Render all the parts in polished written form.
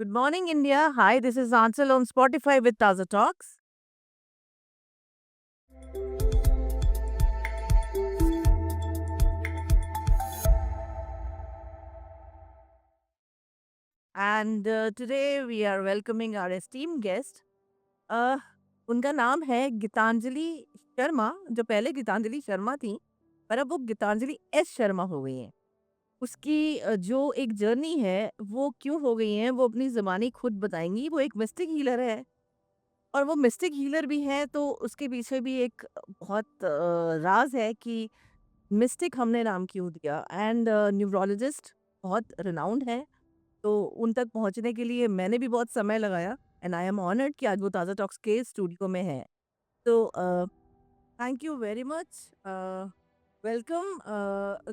Good morning, India. Hi, this is Ansel on Spotify with Taza Talks. And today we are welcoming our esteemed guest. Uh, उनका नाम है गीतांजलि शर्मा, जो पहले गीतांजलि शर्मा थी, पर अब वो गीतांजलि एस शर्मा हो गई हैं। उसकी जो एक जर्नी है, वो क्यों हो गई है, वो अपनी ज़ुबानी खुद बताएँगी। वो एक मिस्टिक हीलर है और वो मिस्टिक हीलर भी है, तो उसके पीछे भी एक बहुत राज़ है कि मिस्टिक हमने नाम क्यों दिया। एंड न्यूरोलॉजिस्ट बहुत रिनाउंड है, तो उन तक पहुंचने के लिए मैंने भी बहुत समय लगाया। एंड आई एम ऑनर्ड कि आज वो ताज़ा टॉक्स के स्टूडियो में है। तो thank you very much. Welcome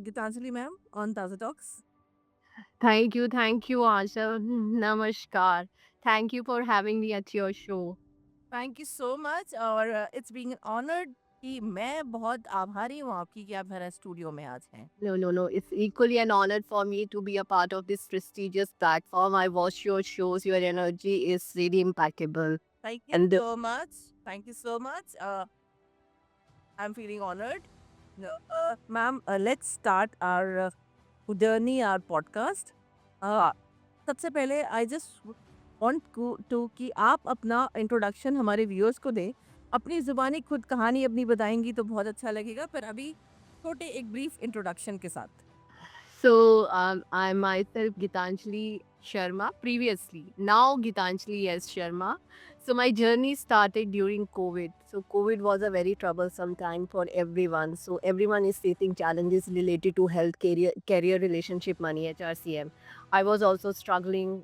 Geetanjali ma'am on Taaza talks. Thank you, Asha. Namaskar. Thank you for having me at your show. Thank you so much. और इट्स बीइंग ऑनर्ड कि मैं बहुत आभारी हूँ आपकी कि आप मेरे स्टूडियो में आज हैं। No. It's equally an honor for me to be a part of this prestigious platform. I watch your shows. Your energy is really impeccable. Thank you And so much. Thank you so much. I am feeling honoured. Ma'am, let's start our journey, our podcast. uh, सबसे पहले I just want to कि आप अपना introduction हमारे viewers को दें। अपनी ज़ुबानी खुद कहानी अपनी बताएंगी तो बहुत अच्छा लगेगा, पर अभी छोटे एक ब्रीफ इंट्रोडक्शन के साथ। I'm myself Gitanjali Sharma previously. Now Gitanjali S. Sharma. So my journey started during COVID. So COVID was a very troublesome time for everyone. So everyone is facing challenges related to health, career relationship, money, HRCM. I was also struggling.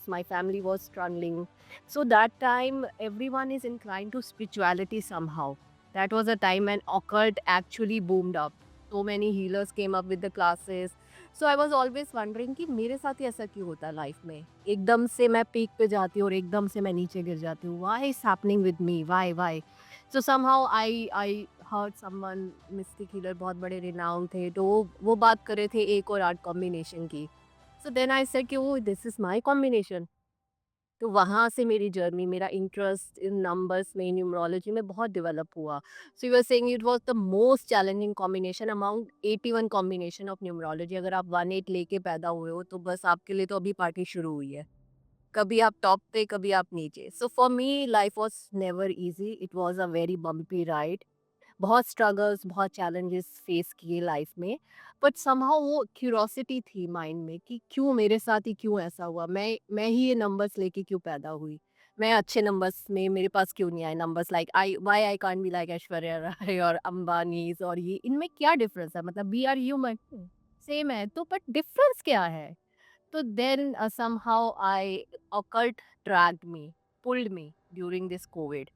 My family was struggling. So that time everyone is inclined to spirituality somehow. That was a time when occult actually boomed up. So many healers came up with the classes. So I was always wondering कि मेरे साथ ही ऐसा क्यों होता है life में। एकदम से मैं पीक पे जाती हूँ और एकदम से मैं नीचे गिर जाती हूँ। Why is happening with me, why so somehow I heard someone, mistake healer बहुत बड़े रिनाउंड थे, तो वो बात कर रहे थे एक और आर्ट कॉम्बिनेशन की। सो देन आई सेड कि वो दिस इज माय कॉम्बिनेशन। तो वहाँ से मेरी जर्नी, मेरा इंटरेस्ट इन नंबर्स में, न्यूमरोलॉजी में बहुत डेवलप हुआ। So you are saying it was the most challenging combination among 81 combination of numerology. अगर आप 18 लेके पैदा हुए हो तो बस आपके लिए तो अभी पार्टी शुरू हुई है। कभी आप टॉप पे, कभी आप नीचे। So for me life was never easy, it was a very bumpy ride. बहुत स्ट्रगल्स, बहुत चैलेंजेस फेस किए लाइफ में, बट समहाउ वो क्यूरोसिटी थी माइंड में कि क्यों मेरे साथ ही क्यों ऐसा हुआ, मैं ही ये नंबर्स लेके क्यों पैदा हुई, मैं अच्छे नंबर्स में मेरे पास क्यों नहीं आए numbers, like I can't be like Aishwarya Rai और अंबानीज, और ये इनमें क्या डिफरेंस है, मतलब वी आर ह्यूमन, सेम है तो, बट डिफरेंस क्या है। तो then somehow I occult dragged me, pulled me during this COVID.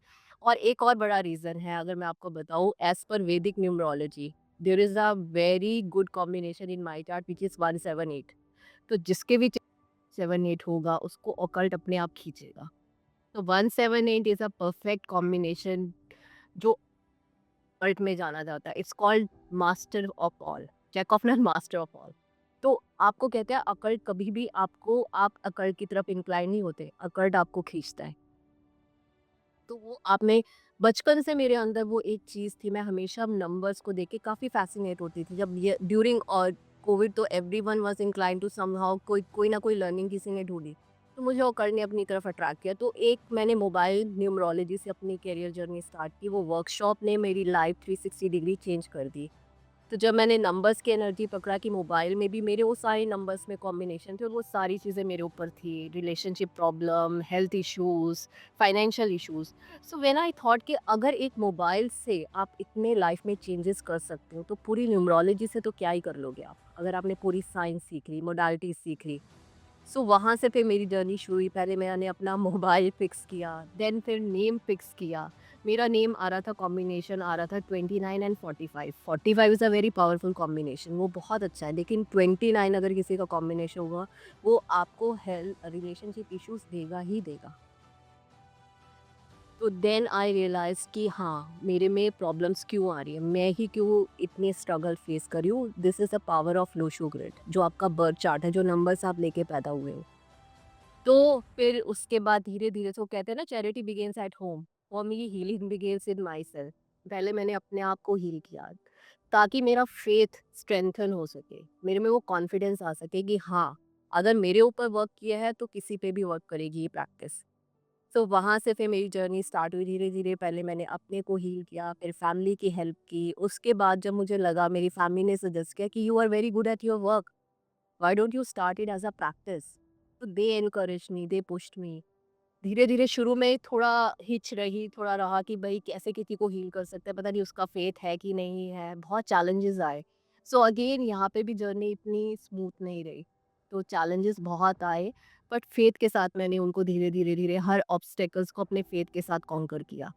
और एक और बड़ा रीज़न है, अगर मैं आपको बताऊँ, as per Vedic numerology there is a very good combination in my chart which is 178। तो जिसके भी 78 होगा उसको ऑकल्ट अपने आप खींचेगा। तो 178 इज़ अ परफेक्ट कॉम्बिनेशन जो ऑकल्ट में जाना जाता है। It's called master of all, jack of not master of all. तो आपको कहते हैं अकल्ट, कभी भी आपको, आप अकल्ट की तरफ इंक्लाइन नहीं होते, अकल्ट आपको खींचता है। तो वो आप में बचपन से मेरे अंदर वो एक चीज़ थी, मैं हमेशा नंबर्स को देख के काफ़ी फ़ैसिनेट होती थी। जब ये ड्यूरिंग कोविड, तो everyone was inclined to somehow, कोई कोई ना कोई लर्निंग किसी ने ढूँढी। तो मुझे ओकल्ट ने अपनी तरफ अट्रैक्ट किया। तो एक मैंने मोबाइल न्यूमरोलॉजी से अपनी करियर जर्नी स्टार्ट की, वो वर्कशॉप ने मेरी लाइफ़ 360 डिग्री चेंज कर दी। तो जब मैंने नंबर्स की एनर्जी पकड़ा कि मोबाइल में भी मेरे वो सारे नंबर्स में कॉम्बिनेशन थे और वो सारी चीज़ें मेरे ऊपर थी, relationship problem, health issues, financial issues. So when I thought कि अगर एक मोबाइल से आप इतने लाइफ में चेंजेस कर सकते हो, तो पूरी न्यूमरोलॉजी से तो क्या ही कर लोगे आप, अगर आपने पूरी साइंस सीख ली, मोडालिटी सीख ली। सो वहाँ से फिर मेरी जर्नी शुरू हुई। पहले मैंने अपना मोबाइल फिक्स किया, देन फिर नेम फिक्स किया। मेरा नेम आ रहा था, कॉम्बिनेशन आ रहा था 29 and 45। 45 is a very powerful combination, वो बहुत अच्छा है, लेकिन 29 अगर किसी का कॉम्बिनेशन होगा, वो आपको हेल्थ रिलेशनशिप इश्यूज़ देगा ही देगा। तो देन आई रियलाइज़ कि हाँ, मेरे में प्रॉब्लम्स क्यों आ रही है, मैं ही क्यों इतने स्ट्रगल फेस कर रही हूँ। This is the power of Lo Shu grid, जो आपका बर्थ चार्ट है, जो नंबर्स आप लेके पैदा हुए हो। तो फिर उसके बाद धीरे-धीरे तो कहते हैं ना charity begins at home, for me healing begins in my self. पहले मैंने अपने आप को हील किया, ताकि मेरा फेथ स्ट्रेंथन हो सके, मेरे में वो कॉन्फिडेंस आ सके कि हाँ, अगर मेरे ऊपर वर्क किया है तो किसी पे भी वर्क करेगी ये प्रैक्टिस। तो वहाँ से फिर मेरी जर्नी स्टार्ट हुई धीरे-धीरे। पहले मैंने अपने को हील किया, फिर फैमिली की हेल्प की। उसके बाद जब मुझे लगा, मेरी फैमिली ने सजेस्ट किया कि you are very good at your work, why don't you start it as a practice? तो they encouraged me, they pushed me. धीरे-धीरे शुरू में थोड़ा हिच रही, थोड़ा रहा कि भई कैसे किसी को हील कर सकते हैं, पता नहीं उसका फेथ है कि नहीं है, बहुत चैलेंजेस आए। सो अगेन यहाँ पे भी जर्नी इतनी स्मूथ नहीं रही, तो चैलेंजेस बहुत आए, बट फेथ के साथ मैंने उनको धीरे-धीरे हर ऑब्स्टेकल्स को अपने फेथ के साथ कॉन्कर किया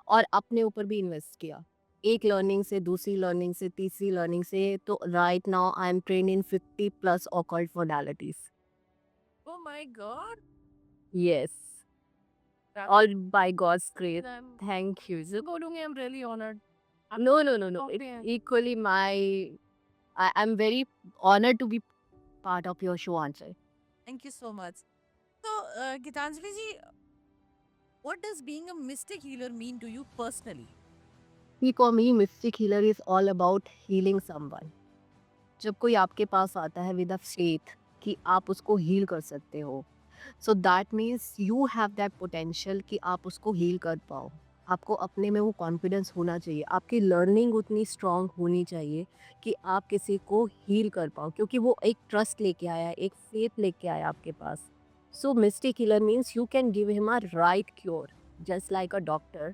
और अपने ऊपर भी इन्वेस्ट किया। एक लर्निंग से, दूसरी लर्निंग से, तीसरी लर्निंग से, तो right now I am trained in 50 plus occult modalities. Oh my God! Yes. That's All by God's grace. I'm Thank you. So, बोलूँगी आई एम रियली ऑनर्ड। आप no, no, no, no. शौक It's पे हैं। equally I'm very honored to be part of your show, Anchal. Thank you so much. तो Geetanjali ji, what does being a mystic healer mean to you personally? See, for me, Mystic Healer is all about healing someone. जब कोई आपके पास आता है with a faith कि आप उसको heal कर सकते हो, so that means you have that potential कि आप उसको हील कर पाओ। आपको अपने में वो कॉन्फिडेंस होना चाहिए, आपकी लर्निंग उतनी स्ट्रांग होनी चाहिए कि आप किसी को हील कर पाओ, क्योंकि वो एक ट्रस्ट लेके आया है, एक फेथ लेके आया आपके पास। So mystic healer means you can give him a right cure, just like a doctor.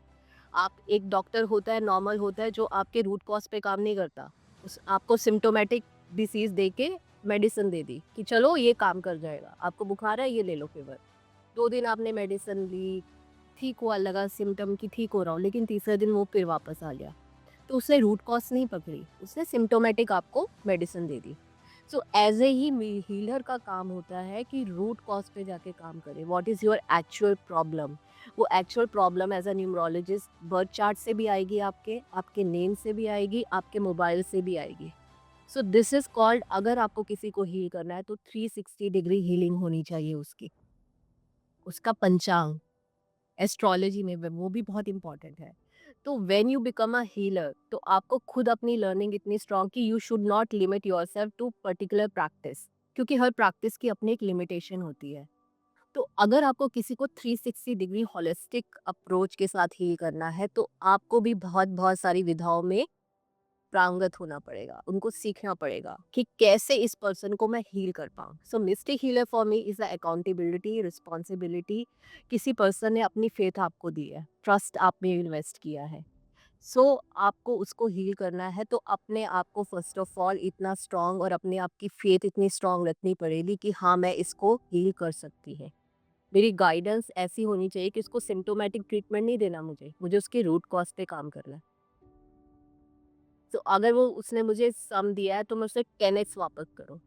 आप एक डॉक्टर होता है, नॉर्मल होता है, जो आपके रूट कॉज पे काम नहीं करता। उस आपको सिम्टोमेटिक डिसीज़ दे के मेडिसिन दे दी कि चलो ये काम कर जाएगा, आपको बुखार है ये ले लो फीवर। 2 दिन आपने मेडिसिन ली, ठीक हुआ, लगा सिम्पटम कि ठीक हो रहा हूँ, लेकिन तीसरे दिन वो फिर वापस आ गया। तो उसने रूट कॉज़ नहीं पकड़ी, उसने सिम्प्टोमेटिक आपको medicine they the. So as a healer का काम होता है कि रूट कॉज़ पे जाके काम करे। What is your actual problem? वो actual problem as a numerologist birth chart से भी आएगी आपके, आपके नेम से भी आएगी, आपके मोबाइल से भी आएगी। सो दिस इज़ कॉल्ड, अगर आपको किसी को हील करना है तो 360 डिग्री हीलिंग होनी चाहिए उसकी। उसका पंचांग, एस्ट्रोलॉजी में वो भी बहुत इंपॉर्टेंट है। तो when you become a healer, तो आपको खुद अपनी लर्निंग इतनी स्ट्रांग कि you should not limit yourself to particular practice, क्योंकि हर प्रैक्टिस की अपनी एक लिमिटेशन होती है। तो अगर आपको किसी को 360 डिग्री होलिस्टिक अप्रोच के साथ हील करना है, तो आपको भी बहुत बहुत सारी विधाओं में प्रांगत होना पड़ेगा, उनको सीखना पड़ेगा कि कैसे इस पर्सन को मैं हील कर पाऊँ। So mystic healer for me is a accountability, responsibility. किसी पर्सन ने अपनी फेथ आपको दी है, ट्रस्ट आप में इन्वेस्ट किया है। आपको उसको हील करना है, तो अपने आप को फर्स्ट ऑफ ऑल इतना स्ट्रांग और अपने आप की फेथ इतनी स्ट्रांग रखनी पड़ेगी कि हाँ, मैं इसको हील कर सकती है। मेरी गाइडेंस ऐसी होनी चाहिए कि उसको सिम्प्टोमेटिक ट्रीटमेंट नहीं देना, मुझे उसके रूट कॉज़ पे काम करना है। तो अगर वो उसने मुझे सम दिया है तो मैं उसे 10x वापस करूँ,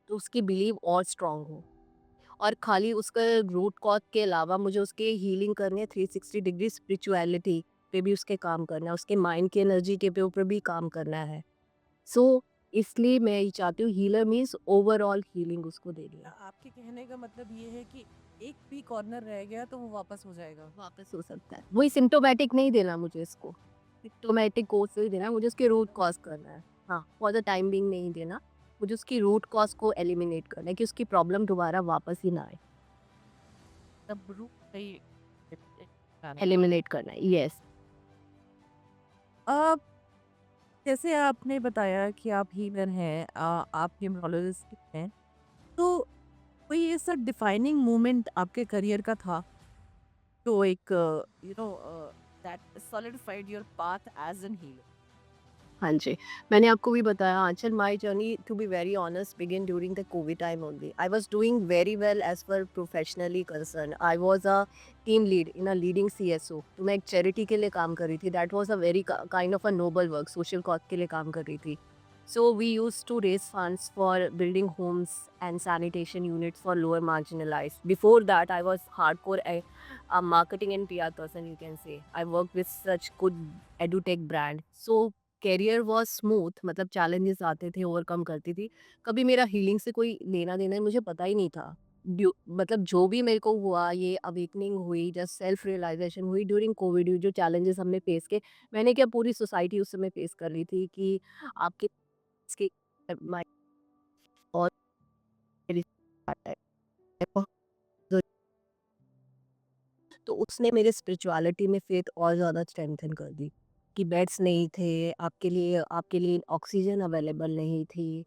तो उसकी बिलीव और स्ट्रांग हो। और खाली उसका रूट कॉज के अलावा मुझे उसकी हीलिंग करनी है, 360 डिग्री स्पिरिचुअलिटी पे भी उसके काम करना है, उसके माइंड की एनर्जी के पे ऊपर भी काम करना है। सो इसलिए मैं ये चाहती हूँ, हीलर मीन्स ओवरऑल हीलिंग उसको देनी है। आपके कहने का मतलब ये है कि एक भी कॉर्नर रह गया तो वो वापस हो जाएगा। वापस हो सकता है, वही सिम्टोमेटिक नहीं देना मुझे इसको, सिम्टोमेटिक कोर्स नहीं देना, मुझे उसके रूट कॉज करना है। हाँ, फॉर द टाइम बिंग नहीं देना, मुझे उसकी रूट कॉज को एलिमिनेट करना है कि उसकी प्रॉब्लम दोबारा वापस ही ना आए। तब रूट सही जाने। एलिमिनेट करना है, यस। अब जैसे आपने बताया कि आप हीलर हैं, आप न्यूमरोलॉजिस्ट हैं, तो कोई ऐसा डिफाइनिंग मोमेंट आपके करियर का था जो एक that solidified your path as an healer? हाँ जी, मैंने आपको भी बताया Anchal, my journey to be very honest begin during the COVID time only. I was doing very well as per professionally concern. I was a team lead in a leading CSO. तो मैं एक charity के लिए काम कर रही थी। That was a very kind of a noble work, social cause के लिए काम कर रही थी। So we used to raise funds for building homes and sanitation units for lower marginalised. Before that I was hardcore marketing and PR person, you can say. I worked with such good edutech brand. So career was smooth, मतलब challenges आते थे, overcome करती थी। कभी मेरा healing से कोई लेना देना मुझे पता ही नहीं था। मतलब जो भी मेरे को हुआ, ये अवेकनिंग हुई, जस्ट सेल्फ रियलाइजेशन हुई ड्यूरिंग कोविड, जो चैलेंजेस हमने फेस किए, मैंने क्या पूरी सोसाइटी उस समय फेस कर रही थी कि आपके इसके माइंड और मेरी तो उसने मेरे स्पिरिचुअलिटी में फेथ और ज़्यादा स्ट्रेंथन कर दी कि बेड्स नहीं थे आपके लिए ऑक्सीजन अवेलेबल नहीं थी,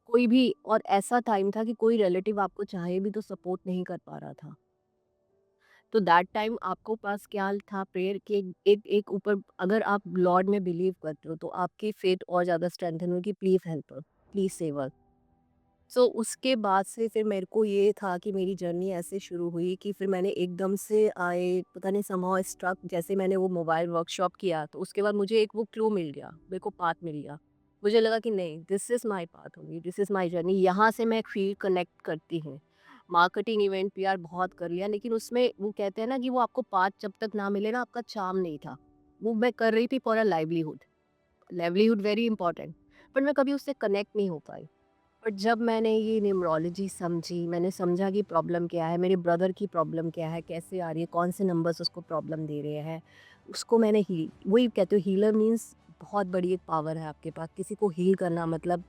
कोई भी, और ऐसा टाइम था कि कोई रिलेटिव आपको चाहे भी तो सपोर्ट नहीं कर पा रहा था। तो दैट टाइम आपको पास क्या था, प्रेयर के एक एक ऊपर, अगर आप लॉर्ड में बिलीव करते हो तो आपकी फेथ और ज़्यादा स्ट्रेंथन होगी, please help us, please save us. So उसके बाद से फिर मेरे को ये था कि मेरी जर्नी ऐसे शुरू हुई कि फिर मैंने एकदम से आए पता नहीं समहाउ स्ट्रक, जैसे मैंने वो मोबाइल वर्कशॉप किया तो उसके बाद मुझे एक वो क्लू मिल गया, मेरे को पाथ मिल गया। मुझे लगा कि नहीं, this is my path only, this is my journey, यहाँ से मैं फील कनेक्ट करती हूँ। मार्केटिंग इवेंट पीआर बहुत कर लिया, लेकिन उसमें वो कहते हैं ना कि वो आपको पाथ जब तक ना मिले ना, आपका चार्म नहीं था। वो मैं कर रही थी for a livelihood, livelihood very important, but मैं कभी उससे कनेक्ट नहीं हो पाई। बट जब मैंने ये न्यूमरोलॉजी समझी, मैंने समझा कि प्रॉब्लम क्या है, मेरे ब्रदर की प्रॉब्लम क्या है, कैसे आ रही है, कौन से नंबर्स उसको प्रॉब्लम दे रहे हैं, उसको मैंने हील, वही कहते हो हीलर मीन्स बहुत बड़ी एक पावर है आपके पास, किसी को हील करना मतलब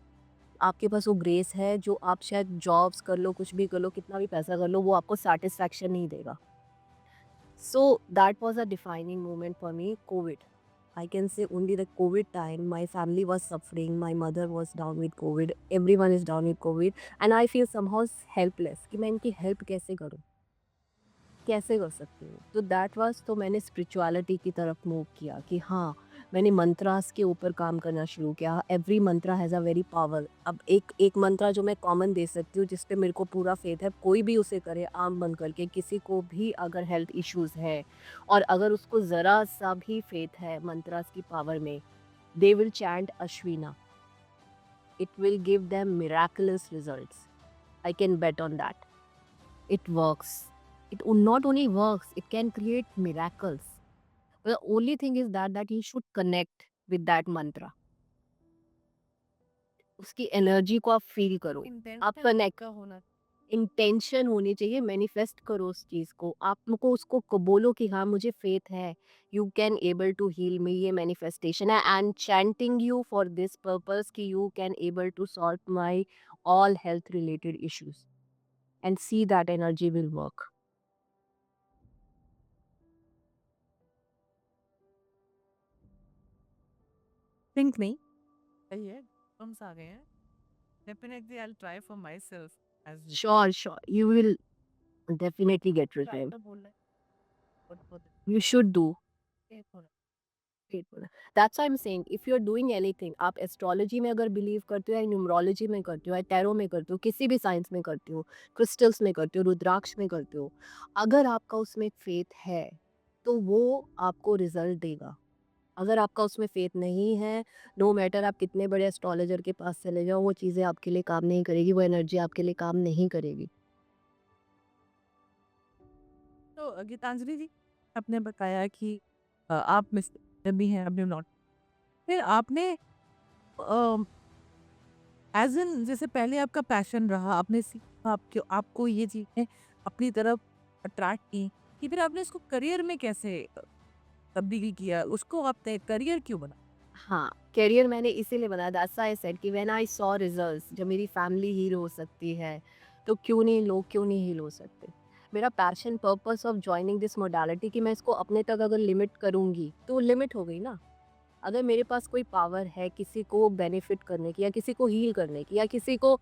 आपके पास वो ग्रेस है जो आप शायद जॉब्स कर लो, कुछ भी कर लो, कितना भी पैसा कर लो, वो आपको सेटिस्फैक्शन नहीं देगा। So that was a defining moment for me, COVID. I can say only the COVID time, my family was suffering, my mother was down with COVID, everyone is down with COVID, and I feel somehow helpless कि मैं इनकी help कैसे करूँ, कैसे कर सकती हूँ। तो दैट वाज, तो मैंने स्पिरिचुअलिटी की तरफ मूव किया कि हाँ, मैंने मंत्रास के ऊपर काम करना शुरू किया। Every Mantra has a very power. अब एक एक मंत्रा जो मैं कॉमन दे सकती हूँ, जिस पे मेरे को पूरा फेथ है, कोई भी उसे करे आँख बंद करके, किसी को भी अगर हेल्थ इश्यूज़ है और अगर उसको ज़रा सा भी फेथ है मंत्रास की पावर में, दे विल चैंट अश्विना, it will give them miraculous results. I can bet on that. It works. It not only works, it can create miracles. The only thing is that you should connect with that mantra. उसकी energy को आप feel करो, आप intention connect, आपका होना। Intention होनी चाहिए, manifest करो उस चीज़ को, आपको उसको बोलो कि हाँ मुझे फेथ है, you can able to heal me, ये मैनिफेस्टेशन है, and chanting you for this purpose कि you can able to solve my all health related issues, and see that energy will work. Think नहीं सही है, problems आ गए हैं। Definitely I will try for myself as you sure sure you will definitely get try resolved. तो बोल रहे हैं, बहुत You should do. बहुत हो रहा Grateful. That's why I'm saying if you're doing anything, आप एस्ट्रोलॉजी में अगर बिलीव करते हो या न्यूमरोलॉजी में करते हो या टैरो में करते हो, किसी भी साइंस में करते हो, क्रिस्टल्स में करते हो, रुद्राक्ष में करते हो, अगर आपका उसमें फेथ है तो वो आपको रिजल्ट देगा। अगर आपका उसमें फेथ नहीं है, नो मैटर आप कितने बड़े एस्ट्रोलॉजर के पास चले जाओ, वो चीज़ें आपके लिए काम नहीं करेगी, वो एनर्जी आपके लिए काम नहीं करेगी। तो गीतांजलि जी, आपने बताया कि आप मिस्टर भी हैं, आपने नॉट, फिर आपने एज इन जैसे पहले आपका पैशन रहा, आपने सीखा, आपको आपको ये चीजें अपनी तरफ अट्रैक्ट की, कि फिर आपने इसको करियर में कैसे तब्दील किया, उसको आपने करियर क्यों बना? हाँ, करियर मैंने इसीलिए बनाया, दैट्स व्हाई आई सेड कि व्हेन आई सॉ रिजल्ट्स, जब मेरी फैमिली हील हो सकती है, तो क्यों नहीं, लोग क्यों नहीं हील हो सकते? मेरा passion purpose of joining this modality कि मैं इसको अपने तक अगर लिमिट करूँगी, तो लिमिट हो गई ना। अगर मेरे पास कोई पावर है किसी को बेनिफिट करने की या किसी को हील करने की या किसी को,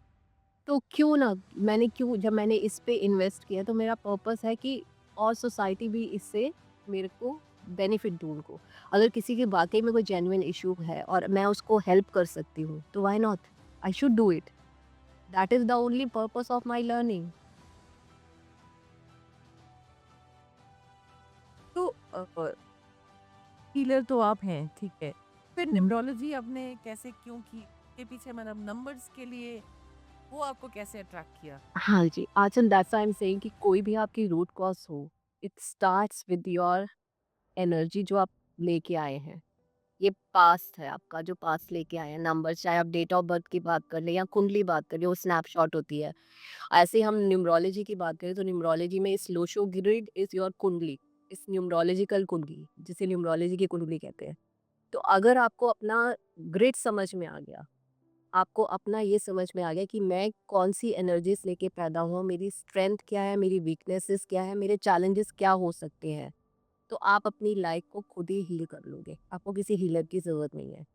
तो क्यों ना, जब मैंने इस पे इन्वेस्ट किया तो मेरा पर्पस है कि और सोसाइटी भी इससे मेरे को बेनिफिट दूँ उनको। अगर किसी के वाक़ई में कोई जेन्युइन इश्यू है और मैं उसको हेल्प कर सकती हूँ, तो why not? I should do it. That is the only purpose of my learning. तो हीलर तो आप हैं, ठीक है, फिर न्यूमरोलॉजी आपने कैसे क्यों की, के पीछे मतलब नंबर्स के लिए वो आपको कैसे अट्रैक्ट किया? हाँ जी, Anchal that's why I am saying कि कोई भी आपकी रूट कॉज़ हो, it starts with your energy जो आप लेके आए हैं। ये पास्ट है आपका, जो पास्ट लेके आए हैं नंबर, चाहे आप डेट ऑफ बर्थ की बात कर लें या कुंडली बात कर लें, वो स्नैपशॉट होती है। ऐसे ही हम न्यूमरोलॉजी की बात करें तो न्यूमरोलॉजी में इस लोशो ग्रिड इज योर कुंडली, इस न्यूमरोलॉजिकल कुंडली जिसे न्यूमरोलॉजी की कुंडली कहते हैं। तो अगर आपको अपना ग्रिड समझ में आ गया, आपको अपना ये समझ में आ गया कि मैं कौन सी एनर्जीज लेके पैदा हुआ, मेरी स्ट्रेंथ क्या है, मेरी वीकनेसेस क्या है, मेरे चैलेंजेस क्या हो सकते हैं, तो आप अपनी लाइफ को खुद ही हील कर लोगे, आपको किसी हीलर की ज़रूरत नहीं है।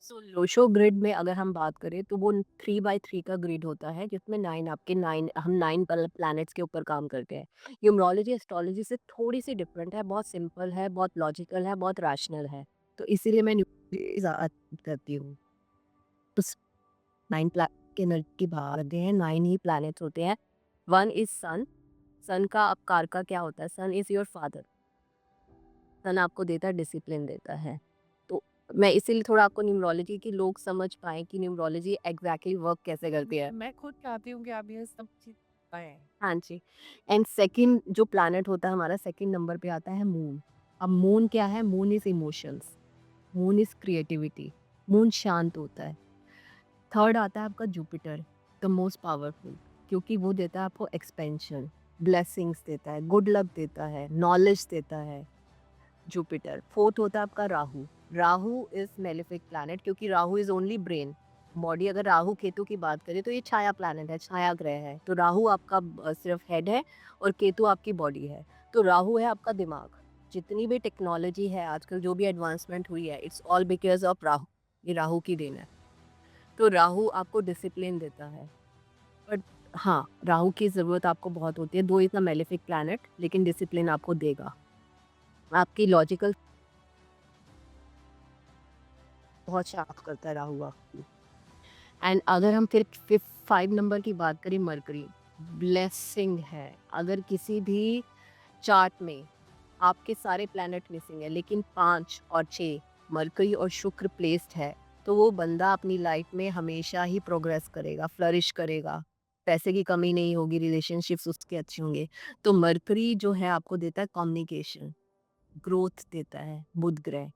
सो लोशो ग्रिड में अगर हम बात करें तो वो 3 बाय 3 का ग्रिड होता है, जिसमें 9 हम 9 प्लैनेट्स के ऊपर काम करते हैं। न्यूमरोलॉजी एस्ट्रोलॉजी से थोड़ी सी डिफरेंट है, बहुत सिंपल है, बहुत लॉजिकल है, बहुत रैशनल है। तो इसीलिए मैं न्यूमरोलॉजी ज़्यादा करती हूँ। उस 9 प्लैनेट की एनर्जी की बात करते हैं, 9 ही प्लैनेट्स होते हैं। वन इज सन। सन का अब कारका क्या होता है? सन इज योर फादर। सन आपको देता है, डिसिप्लिन देता है। तो मैं इसीलिए थोड़ा आपको न्यूमरोलॉजी की लोग समझ पाएँ कि न्यूमरोलॉजी एग्ज़ैक्टली वर्क कैसे करती है। मैं खुद चाहती हूँ कि आप ये सब चीज़ बताएँ। हाँ जी। एंड सेकंड जो प्लैनेट होता है हमारा, सेकंड नंबर पे आता है मून। अब मून क्या है? Moon is emotions, moon is creativity, moon शांत होता है। थर्ड आता है आपका जुपिटर, द मोस्ट पावरफुल, क्योंकि वो देता है आपको एक्सपेंशन, ब्लेसिंग्स देता है, गुड लक देता है, नॉलेज देता है। जुपिटर। फोर्थ होता है आपका Rahu. Rahu is malefic planet, क्योंकि Rahu is only brain body. अगर राहु केतु की बात करें तो ये छाया प्लैनेट है, छाया ग्रह है। तो राहु आपका सिर्फ हेड है और केतु आपकी बॉडी है। तो राहु है आपका दिमाग। जितनी भी टेक्नोलॉजी है आजकल, जो भी एडवांसमेंट हुई है, it's all because of Rahu. ये राहु की देन है। तो राहु आपको डिसिप्लिन देता है। बट हाँ, राहु की ज़रूरत आपको बहुत होती है, दो इज़ अ मेलेफिक प्लैनेट, लेकिन डिसिप्लिन आपको देगा। आपकी लॉजिकल बहुत शार्प करता है राहु आपकी। एंड अगर हम फिर 5 नंबर की बात करें, मरकरी ब्लेसिंग है। अगर किसी भी चार्ट में आपके सारे प्लैनेट मिसिंग है, लेकिन 5 और 6 मरकरी और शुक्र प्लेस्ड है, तो वो बंदा अपनी लाइफ में हमेशा ही प्रोग्रेस करेगा, फ्लरिश करेगा, पैसे की कमी नहीं होगी, रिलेशनशिप्स उसके अच्छे होंगे। तो मरकरी जो है आपको देता है कम्युनिकेशन, ग्रोथ देता है, बुध ग्रह।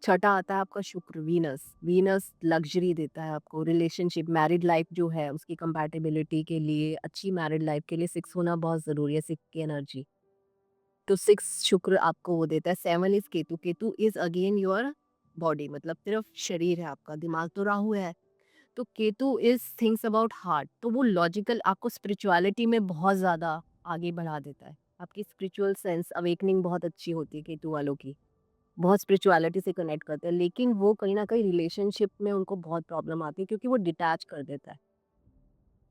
छठा आता है आपका शुक्र, वीनस। वीनस लग्जरी देता है आपको, रिलेशनशिप, मैरिड लाइफ जो है उसकी कंपैटिबिलिटी के लिए, अच्छी मैरिड लाइफ के लिए 6 होना बहुत ज़रूरी है, 6 की एनर्जी। तो 6 शुक्र आपको वो देता है। 7 is Ketu. Ketu is again your body, मतलब सिर्फ शरीर है आपका, दिमाग तो राहु है। तो Ketu is things about heart, तो वो लॉजिकल आपको स्पिरिचुअलिटी में बहुत ज़्यादा आगे बढ़ा देता है। आपकी स्पिरिचुअल सेंस अवेकनिंग बहुत अच्छी होती है केतु वालों की। बहुत स्पिरिचुअलिटी से कनेक्ट करते हैं, लेकिन वो कहीं न कहीं रिलेशनशिप में उनको बहुत प्रॉब्लम आती है, क्योंकि वो डिटैच कर देता है।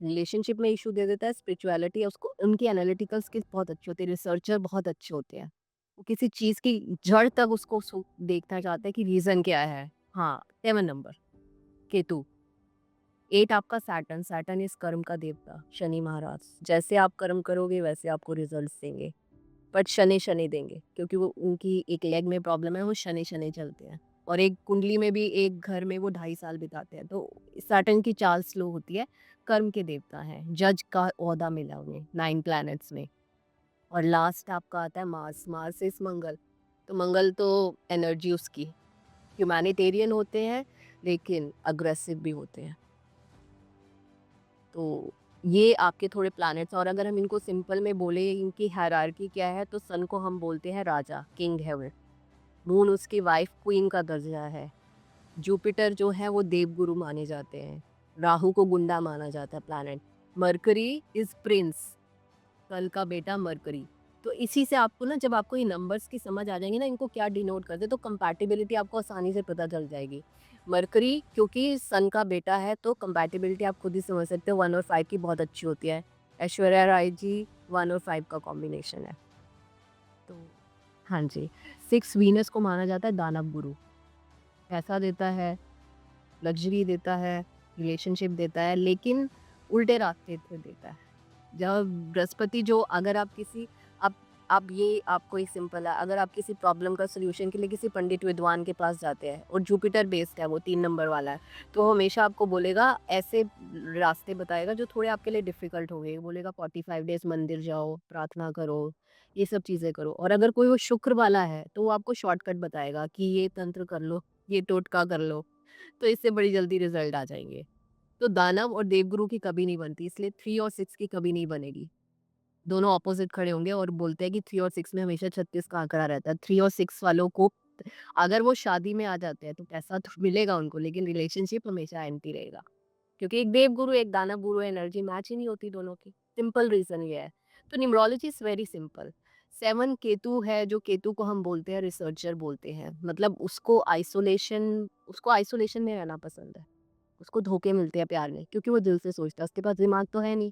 रिलेशनशिप में इश्यू दे देता है, स्पिरिचुअलिटी है उसको, उनकी एनालिटिकल स्किल्स बहुत अच्छी होती है, रिसर्चर बहुत अच्छे होते हैं। वो किसी चीज़ की जड़ तक उसको देखना चाहते हैं कि रीज़न क्या है। हाँ, 7 नंबर केतु। 8 आपका सैटर्न। सैटर्न इज़ कर्म का देवता, शनि महाराज। जैसे आप कर्म करोगे वैसे आपको रिजल्ट्स देंगे। बट शनि-शनि देंगे, क्योंकि वो उनकी एक लेग में प्रॉब्लम है, वो शनि-शनि चलते हैं। और एक कुंडली में भी एक घर में वो 2.5 साल बिताते हैं। तो सैटर्न की चाल स्लो होती है, कर्म के देवता हैं, जज का ओहदा मिला उन्हें 9 प्लैनेट्स में। और लास्ट आपका आता है मार्स। मार्स इज़ मंगल। तो मंगल तो एनर्जी उसकी ह्यूमैनिटेरियन होते हैं, लेकिन अग्रेसिव भी होते हैं। तो ये आपके थोड़े प्लैनेट्स, और अगर हम इनको सिंपल में बोले इनकी हायरार्की क्या है, तो सन को हम बोलते हैं राजा, किंग है वो। मून उसकी वाइफ, क्वीन का दर्जा है। जुपिटर जो है वो देवगुरु माने जाते हैं। राहु को गुंडा माना जाता है प्लैनेट। मरकरी इज प्रिंस, कल का बेटा मरकरी। तो इसी से आपको ना, जब आपको ये नंबर्स की समझ आ जाएंगे ना, इनको क्या डिनोट करते हैं, तो कंपैटिबिलिटी आपको आसानी से पता चल जाएगी। मरकरी क्योंकि सन का बेटा है, तो कंपैटिबिलिटी आप खुद ही समझ सकते हो, 1 और 5 की बहुत अच्छी होती है। ऐश्वर्या राय जी 1 और 5 का कॉम्बिनेशन है। तो हाँ जी, 6 वीनस को माना जाता है दानव गुरु। पैसा देता है, लग्ज़री देता है, रिलेशनशिप देता है, लेकिन उल्टे रास्ते से देता है। जब बृहस्पति जो, अगर आप किसी, आप ये आपको एक सिंपल है, अगर आप किसी प्रॉब्लम का सॉल्यूशन के लिए किसी पंडित विद्वान के पास जाते हैं और जुपिटर बेस्ड है, वो 3 नंबर वाला है, तो वो हमेशा आपको बोलेगा, ऐसे रास्ते बताएगा जो थोड़े आपके लिए डिफ़िकल्ट होंगे। बोलेगा 45 डेज़ मंदिर जाओ, प्रार्थना करो, ये सब चीज़ें करो। और अगर कोई वो शुक्र वाला है, तो वो आपको शॉर्टकट बताएगा कि ये तंत्र कर लो, ये टोटका कर लो, तो इससे बड़ी जल्दी रिजल्ट आ जाएँगे। तो दानव और देवगुरु की कभी नहीं बनती, इसलिए 3 और 6 की कभी नहीं बनेगी। दोनों अपोज़िट खड़े होंगे और बोलते हैं कि 3 और 6 में हमेशा 36 का आंकड़ा रहता है। 3 और 6 वालों को अगर वो शादी में आ जाते हैं तो पैसा तो मिलेगा उनको, लेकिन रिलेशनशिप हमेशा एम्प्टी रहेगा। क्योंकि एक देवगुरु, एक दानव गुरु, एनर्जी मैच ही नहीं होती दोनों की। सिंपल रीज़न ये है। तो numerology is very simple. 7 Ketu है, जो केतु को हम बोलते हैं रिसर्चर बोलते हैं। मतलब उसको आइसोलेशन में रहना पसंद है। उसको धोखे मिलते हैं प्यार में, क्योंकि वो दिल से सोचता है, उसके पास दिमाग तो है नहीं।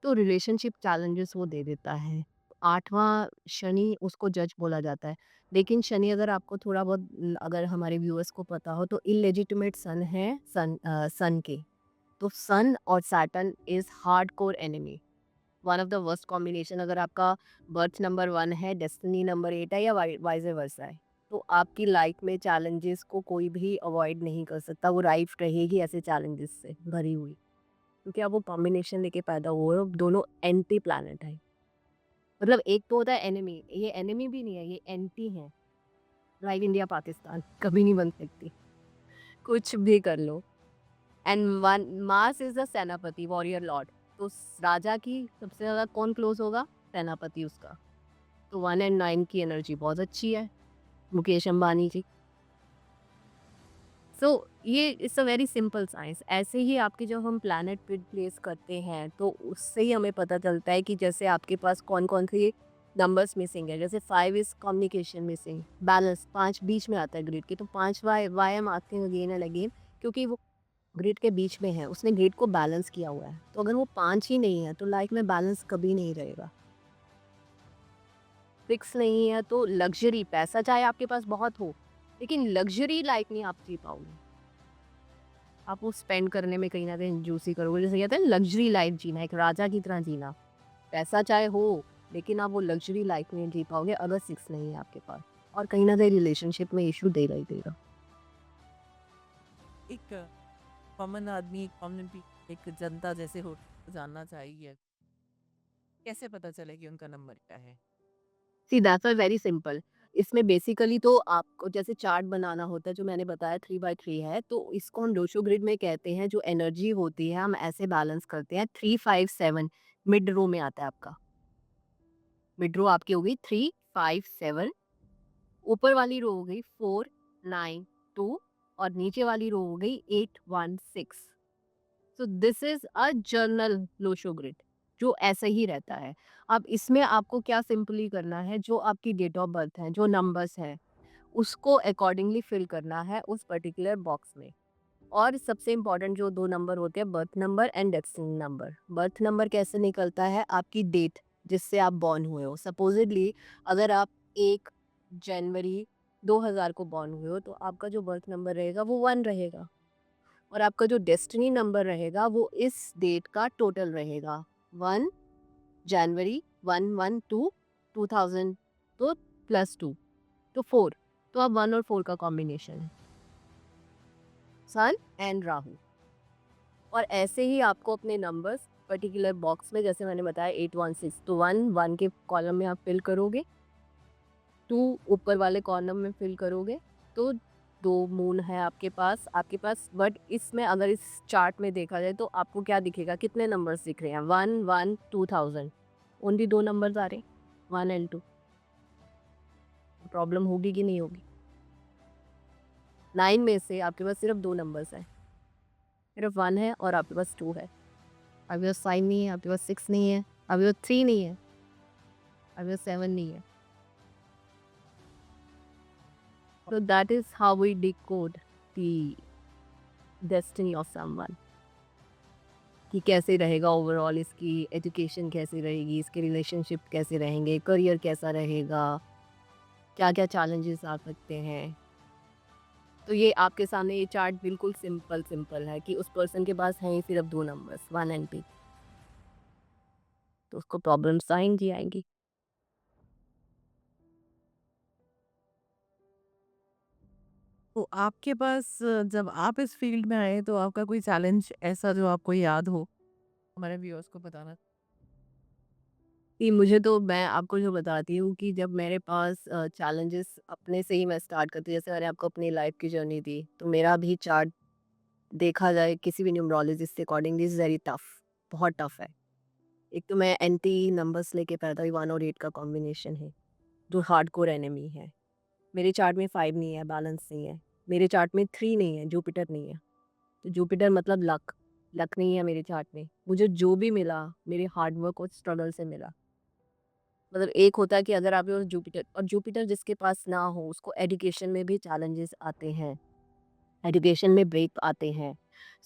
तो रिलेशनशिप चैलेंजेस वो दे देता है। 8वाँ शनि उसको जज बोला जाता है। लेकिन शनि अगर आपको थोड़ा बहुत अगर हमारे व्यूअर्स को पता हो तो इल्लेजिटिमेट सन है सन के। तो सन और Saturn is hardcore enemy. One of the worst combination. अगर आपका बर्थ नंबर 1 है, डेस्टिनी नंबर 8 है या वाइस वर्सा है, तो आपकी लाइफ में चैलेंजेस को कोई भी अवॉइड नहीं कर सकता। वो लाइफ रहेगी ऐसे चैलेंजेस से भरी हुई। क्योंकि अब वो कॉम्बिनेशन लेके पैदा हुए हो, दोनों एंटी प्लैनेट है। मतलब एक तो होता है एनिमी, ये एनिमी भी नहीं है, ये एंटी है। लाइक इंडिया पाकिस्तान कभी नहीं बन सकती, कुछ भी कर लो। And one Mars is the सेनापति, वॉरियर लॉर्ड। तो राजा की सबसे ज्यादा कौन क्लोज होगा? सेनापति उसका। तो 1 एंड 9 की एनर्जी बहुत अच्छी है, मुकेश अंबानी जी। सो ये it's a very simple science. ऐसे ही आपके जब हम प्लैनेट पे प्लेस करते हैं तो उससे ही हमें पता चलता है कि जैसे आपके पास कौन कौन से नंबर्स मिसिंग है। जैसे 5 इज कम्युनिकेशन मिसिंग, बैलेंस 5 बीच में आता है ग्रिड के। तो 5 why am asking again and again, क्योंकि वो ग्रिड के बीच में है, उसने ग्रिड को बैलेंस किया हुआ है। तो अगर वो 5 ही नहीं है तो लाइफ में बैलेंस कभी नहीं रहेगा। फिक्स नहीं है तो लग्जरी, पैसा चाहे आपके पास बहुत हो, लेकिन लग्जरी लाइफ नहीं आप जी पाओगे। आप वो स्पेंड करने में कहीं न कहीं कंजूसी करोगे। जैसे कहते हैं लग्ज़री लाइफ़ जीना, एक राजा की तरह जीना। पैसा चाहे हो, लेकिन आप वो लग्ज़री लाइफ़ नहीं जी पाओगे अगर 6 नहीं है आपके पास। और कहीं न कहीं रिलेशनशिप में इश्यू देगा ही देगा। एक कॉमन आदमी, एक कॉमन एक जनता जैसे हो जानना चाहिए, कैसे पता चले कि उनका नंबर क्या है? See that's very simple. इसमें बेसिकली तो आपको जैसे चार्ट बनाना होता है, जो मैंने बताया 3 बाय 3 है, तो इसको हम डोशो ग्रिड में कहते हैं। जो एनर्जी होती है हम ऐसे बैलेंस करते हैं। 3, 5, 7 मिड रो में आता है आपका। मिड रो आपकी हो गई 3, 5, 7। ऊपर वाली रो हो गई 4, 9, 2 और नीचे वाली रो हो गई 8, 1, 6। So this is a journal Lo Shu grid, जो ऐसे ही रहता है। अब इसमें आपको क्या सिंपली करना है, जो आपकी डेट ऑफ बर्थ है, जो नंबर्स हैं, उसको अकॉर्डिंगली फिल करना है उस पर्टिकुलर बॉक्स में। और सबसे इम्पॉर्टेंट जो 2 नंबर होते हैं, birth number and destiny number. Birth number कैसे निकलता है? आपकी डेट जिससे आप बॉर्न हुए हो। सपोज़िडली अगर आप 1 जनवरी 2000 को बॉर्न हुए हो, तो आपका जो बर्थ नंबर रहेगा वो 1 रहेगा। और आपका जो डेस्टिनी नंबर रहेगा वो इस डेट का टोटल रहेगा। 1 जनवरी 112 2000, तो +2 तो 4। तो अब 1 और 4 का कॉम्बिनेशन है, सन एंड राहु। और ऐसे ही आपको अपने नंबर्स पर्टिकुलर बॉक्स में, जैसे मैंने बताया 816, तो 1 1 के कॉलम में आप फिल करोगे, 2 ऊपर वाले कॉलम में फिल करोगे। तो 2 मून है आपके पास। बट इसमें अगर इस चार्ट में देखा जाए तो आपको क्या दिखेगा, कितने नंबर्स दिख रहे हैं? 1 1 2000, ओनली 2 नंबर्स आ रहे हैं, 1 एंड 2। प्रॉब्लम होगी कि नहीं होगी? 9 में से आपके पास सिर्फ 2 नंबर्स हैं, सिर्फ 1 है और आपके पास 2 है। आपके पास 5 नहीं है, आपके पास 6 नहीं है, आपके पास 3 नहीं है, आपके पास 7 नहीं है। So that is how we decode the destiny of someone, कि कैसे रहेगा ओवरऑल, इसकी एजुकेशन कैसी रहेगी, इसके रिलेशनशिप कैसे रहेंगे, करियर कैसा रहेगा, क्या-क्या चैलेंजेस आ सकते हैं। तो ये आपके सामने ये चार्ट बिल्कुल सिंपल है कि उस पर्सन के पास हैं ही सिर्फ 2 नंबर्स, 1 एंड 2। तो उसको प्रॉब्लम्स आएँगी आएँगी। तो आपके पास जब आप इस फील्ड में आए तो आपका कोई चैलेंज ऐसा जो आपको याद हो, हमारे व्यूअर्स को बताना? कि मुझे तो मैं आपको जो बताती हूँ कि जब मेरे पास चैलेंजेस अपने से ही मैं स्टार्ट करती हूँ, जैसे मैंने आपको अपनी लाइफ की जर्नी दी, तो मेरा भी चार्ट देखा जाए किसी भी न्यूमरोलॉजिस्ट के अकॉर्डिंग इज़ वेरी टफ, बहुत टफ है। एक तो मैं एंटी नंबर्स लेके पैदा हुई, 1 और 8 का कॉम्बिनेशन है, जो हार्डकोर एनिमी है। मेरे चार्ट में 5 नहीं है, बैलेंस नहीं है। मेरे चार्ट में 3 नहीं है, जुपिटर नहीं है। तो जुपिटर मतलब लक, लक नहीं है मेरे चार्ट में। मुझे जो भी मिला, मेरे हार्ड वर्क और स्ट्रगल से मिला। मतलब एक होता है कि अगर आपके पास जुपिटर, और जुपिटर जिसके पास ना हो, उसको एजुकेशन में भी चैलेंजेस आते हैं, एजुकेशन में ब्रेक आते हैं।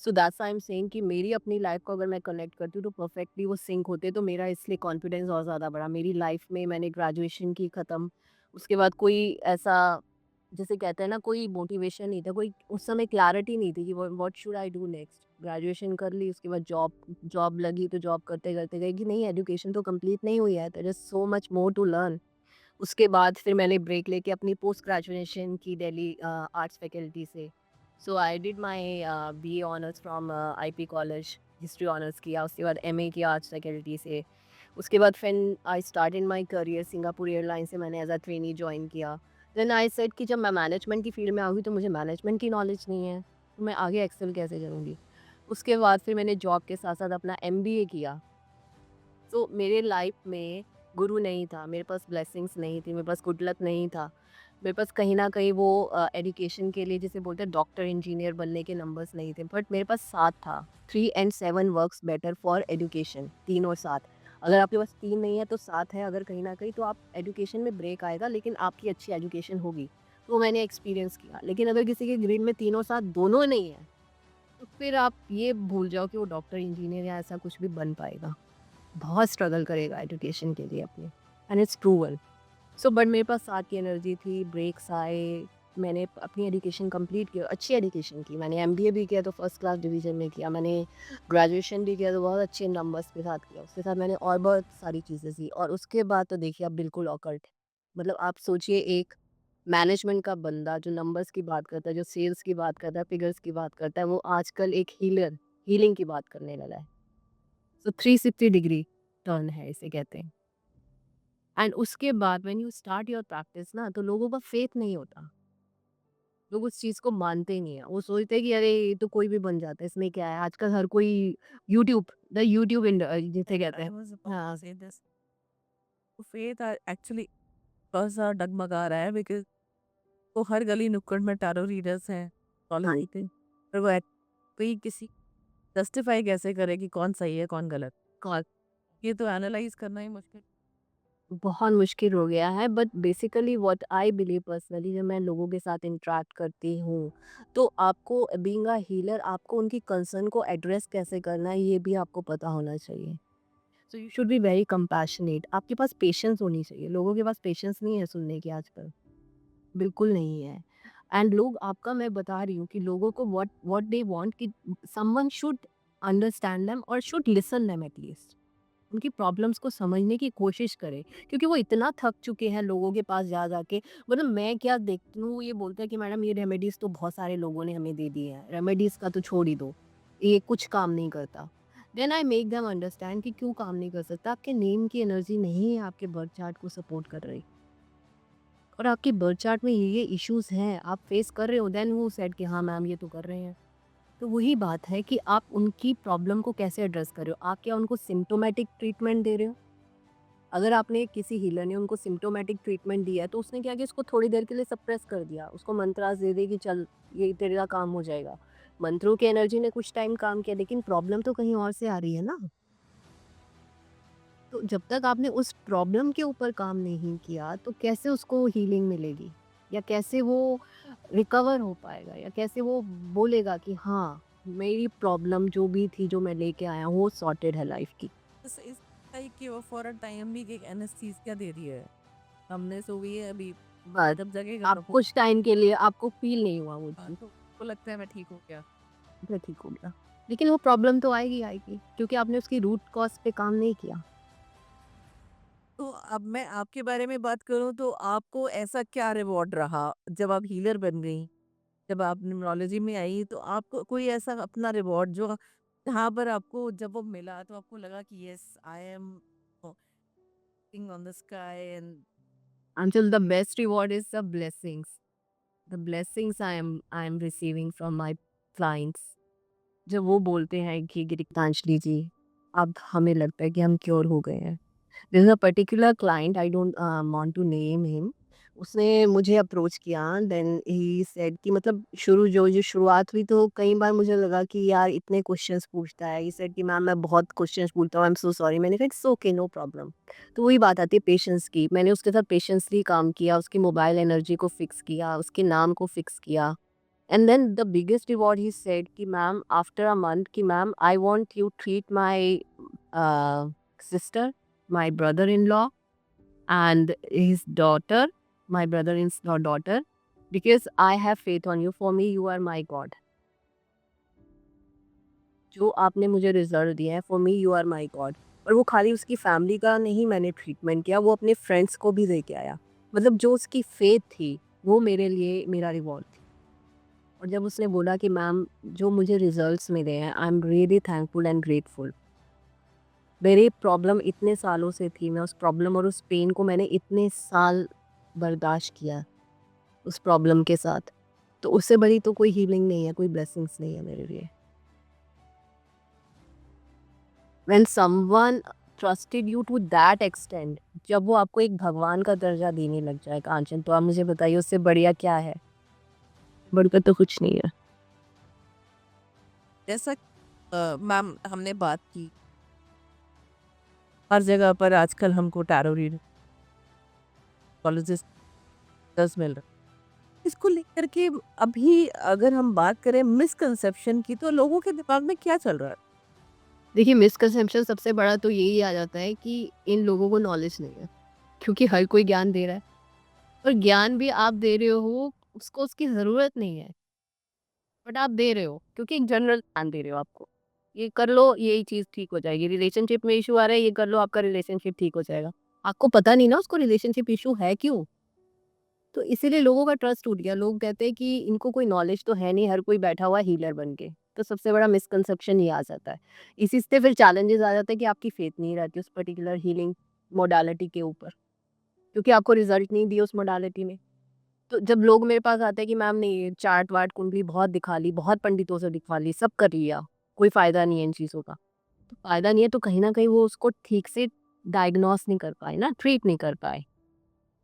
So that's I am saying कि मेरी अपनी लाइफ को अगर मैं कनेक्ट करती हूँ तो परफेक्टली वो सिंक होते हैं, तो मेरा इसलिए कॉन्फिडेंस और ज़्यादा बढ़ा। मेरी लाइफ में मैंने ग्रेजुएशन की ख़त्म, उसके बाद कोई ऐसा, जिसे कहते हैं ना, कोई मोटिवेशन नहीं था, कोई उस समय क्लैरिटी नहीं थी कि what should I do next. Graduation कर ली, उसके बाद जॉब जॉब लगी, तो जॉब करते करते गई कि नहीं, एजुकेशन तो कंप्लीट नहीं हुई है, there is so much more to learn. उसके बाद फिर मैंने ब्रेक लेके अपनी पोस्ट ग्रेजुएशन की दिल्ली आर्ट्स फैकल्टी से। So I did my BA honours from IP college, history honours किया, उसके बाद एमए किया आर्ट्स फैकल्टी से। उसके बाद फिर I start in my career, Singapore airline से मैंने एज अ ट्रेनी ज्वाइन किया। देन आई सेड कि जब मैं मैनेजमेंट की फील्ड में आऊँगी तो मुझे मैनेजमेंट की नॉलेज नहीं है, तो मैं आगे एक्सेल कैसे करूँगी। उसके बाद फिर मैंने जॉब के साथ साथ अपना एमबीए किया। तो मेरे लाइफ में गुरु नहीं था, मेरे पास ब्लेसिंग्स नहीं थी, मेरे पास गुड लक नहीं था। मेरे पास कहीं न कहीं वो एजुकेशन के लिए, जिसे बोलते हैं डॉक्टर, इंजीनियर बनने के नंबर्स नहीं थे, बट मेरे पास 7 था। 3 and 7 works better for education, 3 और 7। अगर आपके पास 3 नहीं है तो 7 है, अगर कहीं न कहीं, तो आप एजुकेशन में ब्रेक आएगा, लेकिन आपकी अच्छी एजुकेशन होगी। तो मैंने एक्सपीरियंस किया। लेकिन अगर किसी के ग्रिड में 3 और 7 दोनों नहीं है, तो फिर आप ये भूल जाओ कि वो डॉक्टर, इंजीनियर या ऐसा कुछ भी बन पाएगा। बहुत स्ट्रगल करेगा एजुकेशन के लिए अपने, and it's proven. So but मेरे पास साथ की एनर्जी थी, ब्रेक्स आए, मैंने अपनी एजुकेशन कंप्लीट की, अच्छी एजुकेशन की। मैंने एमबीए भी किया तो फर्स्ट क्लास डिवीजन में किया, मैंने ग्रेजुएशन भी किया तो बहुत अच्छे नंबर्स के साथ किया, उसके साथ मैंने और बहुत सारी चीज़ें की, और उसके बाद तो देखिए आप बिल्कुल ऑकल्ट। मतलब आप सोचिए, एक मैनेजमेंट का बंदा जो नंबर्स की बात करता है, जो सेल्स की बात करता है, फिगर्स की बात करता है, वो आजकल एक हीलर, हीलिंग की बात करने लगा है। सो 360 डिग्री टर्न है, इसे कहते हैं। एंड उसके बाद when you start your practice ना, तो लोगों का फेथ नहीं होता। लोग उस चीज़ को मानते ही नहीं है। वो सोचते हैं कि अरे ये तो कोई भी बन जाता है, इसमें क्या है? आजकल हर कोई यूट्यूब, द यूट्यूब जिसे कहते आई हैं। वाज अबाउट टू हाँ, से दिस। फेथ एक्चुअली थोड़ा-सा डगमगा रहा है बिकॉज़ वो हर गली नुक्कड़ में टैरो रीडर्स हैं, हाँ, एस्ट्रोलॉजी के। पर वो कोई किसी जस्टिफाई कैसे करे कि कौन सही है, कौन गलत? कॉल ये तो एनालाइज़ करना ही मुश्किल। बहुत मुश्किल हो गया है, but basically what I believe personally, जब मैं लोगों के साथ इंटरैक्ट करती हूँ, तो आपको बीइंग अ हीलर, आपको उनकी कंसर्न को एड्रेस कैसे करना है, ये भी आपको पता होना चाहिए। So you should be very compassionate, आपके पास पेशेंस होनी चाहिए। लोगों के पास पेशेंस नहीं है सुनने की आजकल, बिल्कुल नहीं है। एंड लोग आपका, मैं बता रही हूँ कि लोगों को व्हाट व्हाट दे वांट, कि समवन शुड अंडरस्टैंड देम और should listen them at least. उनकी प्रॉब्लम्स को समझने की कोशिश करें, क्योंकि वो इतना थक चुके हैं लोगों के पास जा जाके। मतलब मैं क्या देखती हूँ, ये बोलते हैं कि मैडम ये रेमेडीज़ तो बहुत सारे लोगों ने हमें दे दी है, रेमेडीज़ का तो छोड़ ही दो, ये कुछ काम नहीं करता। Then I make them understand कि क्यों काम नहीं कर सकता। आपके नेम की एनर्जी नहीं है आपके बर्थ चार्ट को सपोर्ट कर रही, और आपके बर्थ चार्ट में ये इश्यूज़ हैं, आप फेस कर रहे हो, देन वो सेड कि हाँ मैम ये तो कर रहे हैं। तो वही बात है कि आप उनकी प्रॉब्लम को कैसे एड्रेस कर रहे हो। आप क्या उनको सिम्प्टोमेटिक ट्रीटमेंट दे रहे हो? अगर आपने, किसी हीलर ने उनको सिम्प्टोमेटिक ट्रीटमेंट दिया है, तो उसने क्या किया, उसको थोड़ी देर के लिए सप्रेस कर दिया, उसको मंत्रास दे दिए कि चल ये तेरा काम हो जाएगा। मंत्रों की एनर्जी ने कुछ टाइम काम किया, लेकिन प्रॉब्लम तो कहीं और से आ रही है ना। तो जब तक आपने उस प्रॉब्लम के ऊपर काम नहीं किया, तो कैसे उसको हीलिंग मिलेगी, या कैसे वो रिकवर हो पाएगा, या कैसे वो बोलेगा कि हाँ, मेरी प्रॉब्लम जो भी थी, जो मैं लेके आया हूँ, वो सॉर्टेड है लाइफ की। इस लाइक कि वो फॉर अ टाइम भी एक एनेस्थीसिया दे रही है। हमने सो भी है अभी, बस जब जगेगा आप तब वो कुछ टाइम के लिए, आपको फील नहीं हुआ वो चीज़, तो उसको लगता है मैं ठीक हो गया। फिर ठीक हो गया। लेकिन वो प्रॉब्लम तो आएगी आएगी, क्योंकि आपने उसकी रूट कॉज़ पे काम नहीं किया। तो अब मैं आपके बारे में बात करूँ तो आपको ऐसा क्या रिवॉर्ड रहा जब आप हीलर बन गई? जब आप न्यूमरोलॉजी में आई तो आपको कोई ऐसा अपना रिवॉर्ड जो जहाँ पर आपको जब वो मिला तो आपको लगा कि yes I am King on the sky and until the best reward is the blessings. The blessings I am receiving from my clients. जब वो बोलते हैं कि गीतांजलि जी, अब हमें लगता है कि हम क्योर हो गए हैं। There is a particular client, I don't want to name him. उसने मुझे अप्रोच किया, देन ही सेड कि मतलब जो शुरुआत हुई तो कई बार मुझे लगा कि यार इतने क्वेश्चंस पूछता है। ही सेड कि मैम मैं बहुत क्वेश्चंस पूछता हूँ, आई एम सो सॉरी। मैंने कहा इट्स ओके, नो प्रॉब्लम। तो वही बात आती है पेशेंस की। मैंने उसके साथ पेशेंसली काम किया, उसकी मोबाइल एनर्जी को फिक्स किया, उसके नाम को फिक्स किया। And then the biggest reward he said कि मैम आफ्टर अ मंथ कि ma'am I want you treat my sister, my brother-in-law, and his daughter, my brother-in-law daughter, because I have faith on you. For me, you are my God. जो आपने मुझे result दिए हैं, for me you are my God. और वो खाली उसकी family का नहीं मैंने ट्रीटमेंट किया, वो अपने फ्रेंड्स को भी दे के आया। मतलब जो उसकी फेथ थी, वो मेरे लिए मेरा रिवॉर्ड थी। और जब उसने बोला कि मैम जो मुझे रिजल्ट्स मिले हैं, आई am really thankful and grateful. मेरी प्रॉब्लम इतने सालों से थी, मैं उस प्रॉब्लम और उस पेन को मैंने इतने साल बर्दाश्त किया उस प्रॉब्लम के साथ। तो उससे बड़ी तो कोई हीलिंग नहीं है, कोई ब्लेसिंग्स नहीं है मेरे लिए। When someone trusted you to that extent, जब वो आपको एक भगवान का दर्जा देने लग जाए कांचन, तो आप मुझे बताइए उससे बढ़िया क्या है? बढ़कर तो कुछ नहीं है। जैसा मैम हमने बात की, हर जगह पर आजकल हमको टैरो रीड कॉलेजेस मिल रहा है। इसको लेकर के अभी अगर हम बात करें मिसकंसेप्शन की, तो लोगों के दिमाग में क्या चल रहा है? देखिए, मिसकंसेप्शन सबसे बड़ा तो यही आ जाता है कि इन लोगों को नॉलेज नहीं है, क्योंकि हर कोई ज्ञान दे रहा है। और ज्ञान भी आप दे रहे हो, उसको उसकी ज़रूरत नहीं है, बट आप दे रहे हो क्योंकि एक जनरल ज्ञान दे रहे हो आपको। ये कर लो, यही चीज़ ठीक हो जाएगी। रिलेशनशिप में इश्यू आ रहा है, ये कर लो, आपका रिलेशनशिप ठीक हो जाएगा। आपको पता नहीं ना उसको रिलेशनशिप इश्यू है क्यों? तो इसीलिए लोगों का ट्रस्ट टूट गया। लोग कहते हैं कि इनको कोई नॉलेज तो है नहीं, हर कोई बैठा हुआ है हीलर बन के। तो सबसे बड़ा मिसकंसेप्शन ये आ जाता है। इसी से फिर चैलेंजेस आ जाते हैं कि आपकी फेथ नहीं रहती उस पर्टिकुलर हीलिंग मोडालिटी के ऊपर, क्योंकि आपको रिजल्ट नहीं दिए उस मोडालिटी में। तो जब लोग मेरे पास आते हैं कि मैम नहीं, चार्ट वार्ट कुंडली बहुत दिखा ली, बहुत पंडितों से दिखवा ली, सब कर लिया, कोई फ़ायदा नहीं है इन चीज़ों का। तो फ़ायदा नहीं है तो कहीं न कहीं वो उसको ठीक से डायग्नोस नहीं कर पाए ना, ट्रीट नहीं कर पाए।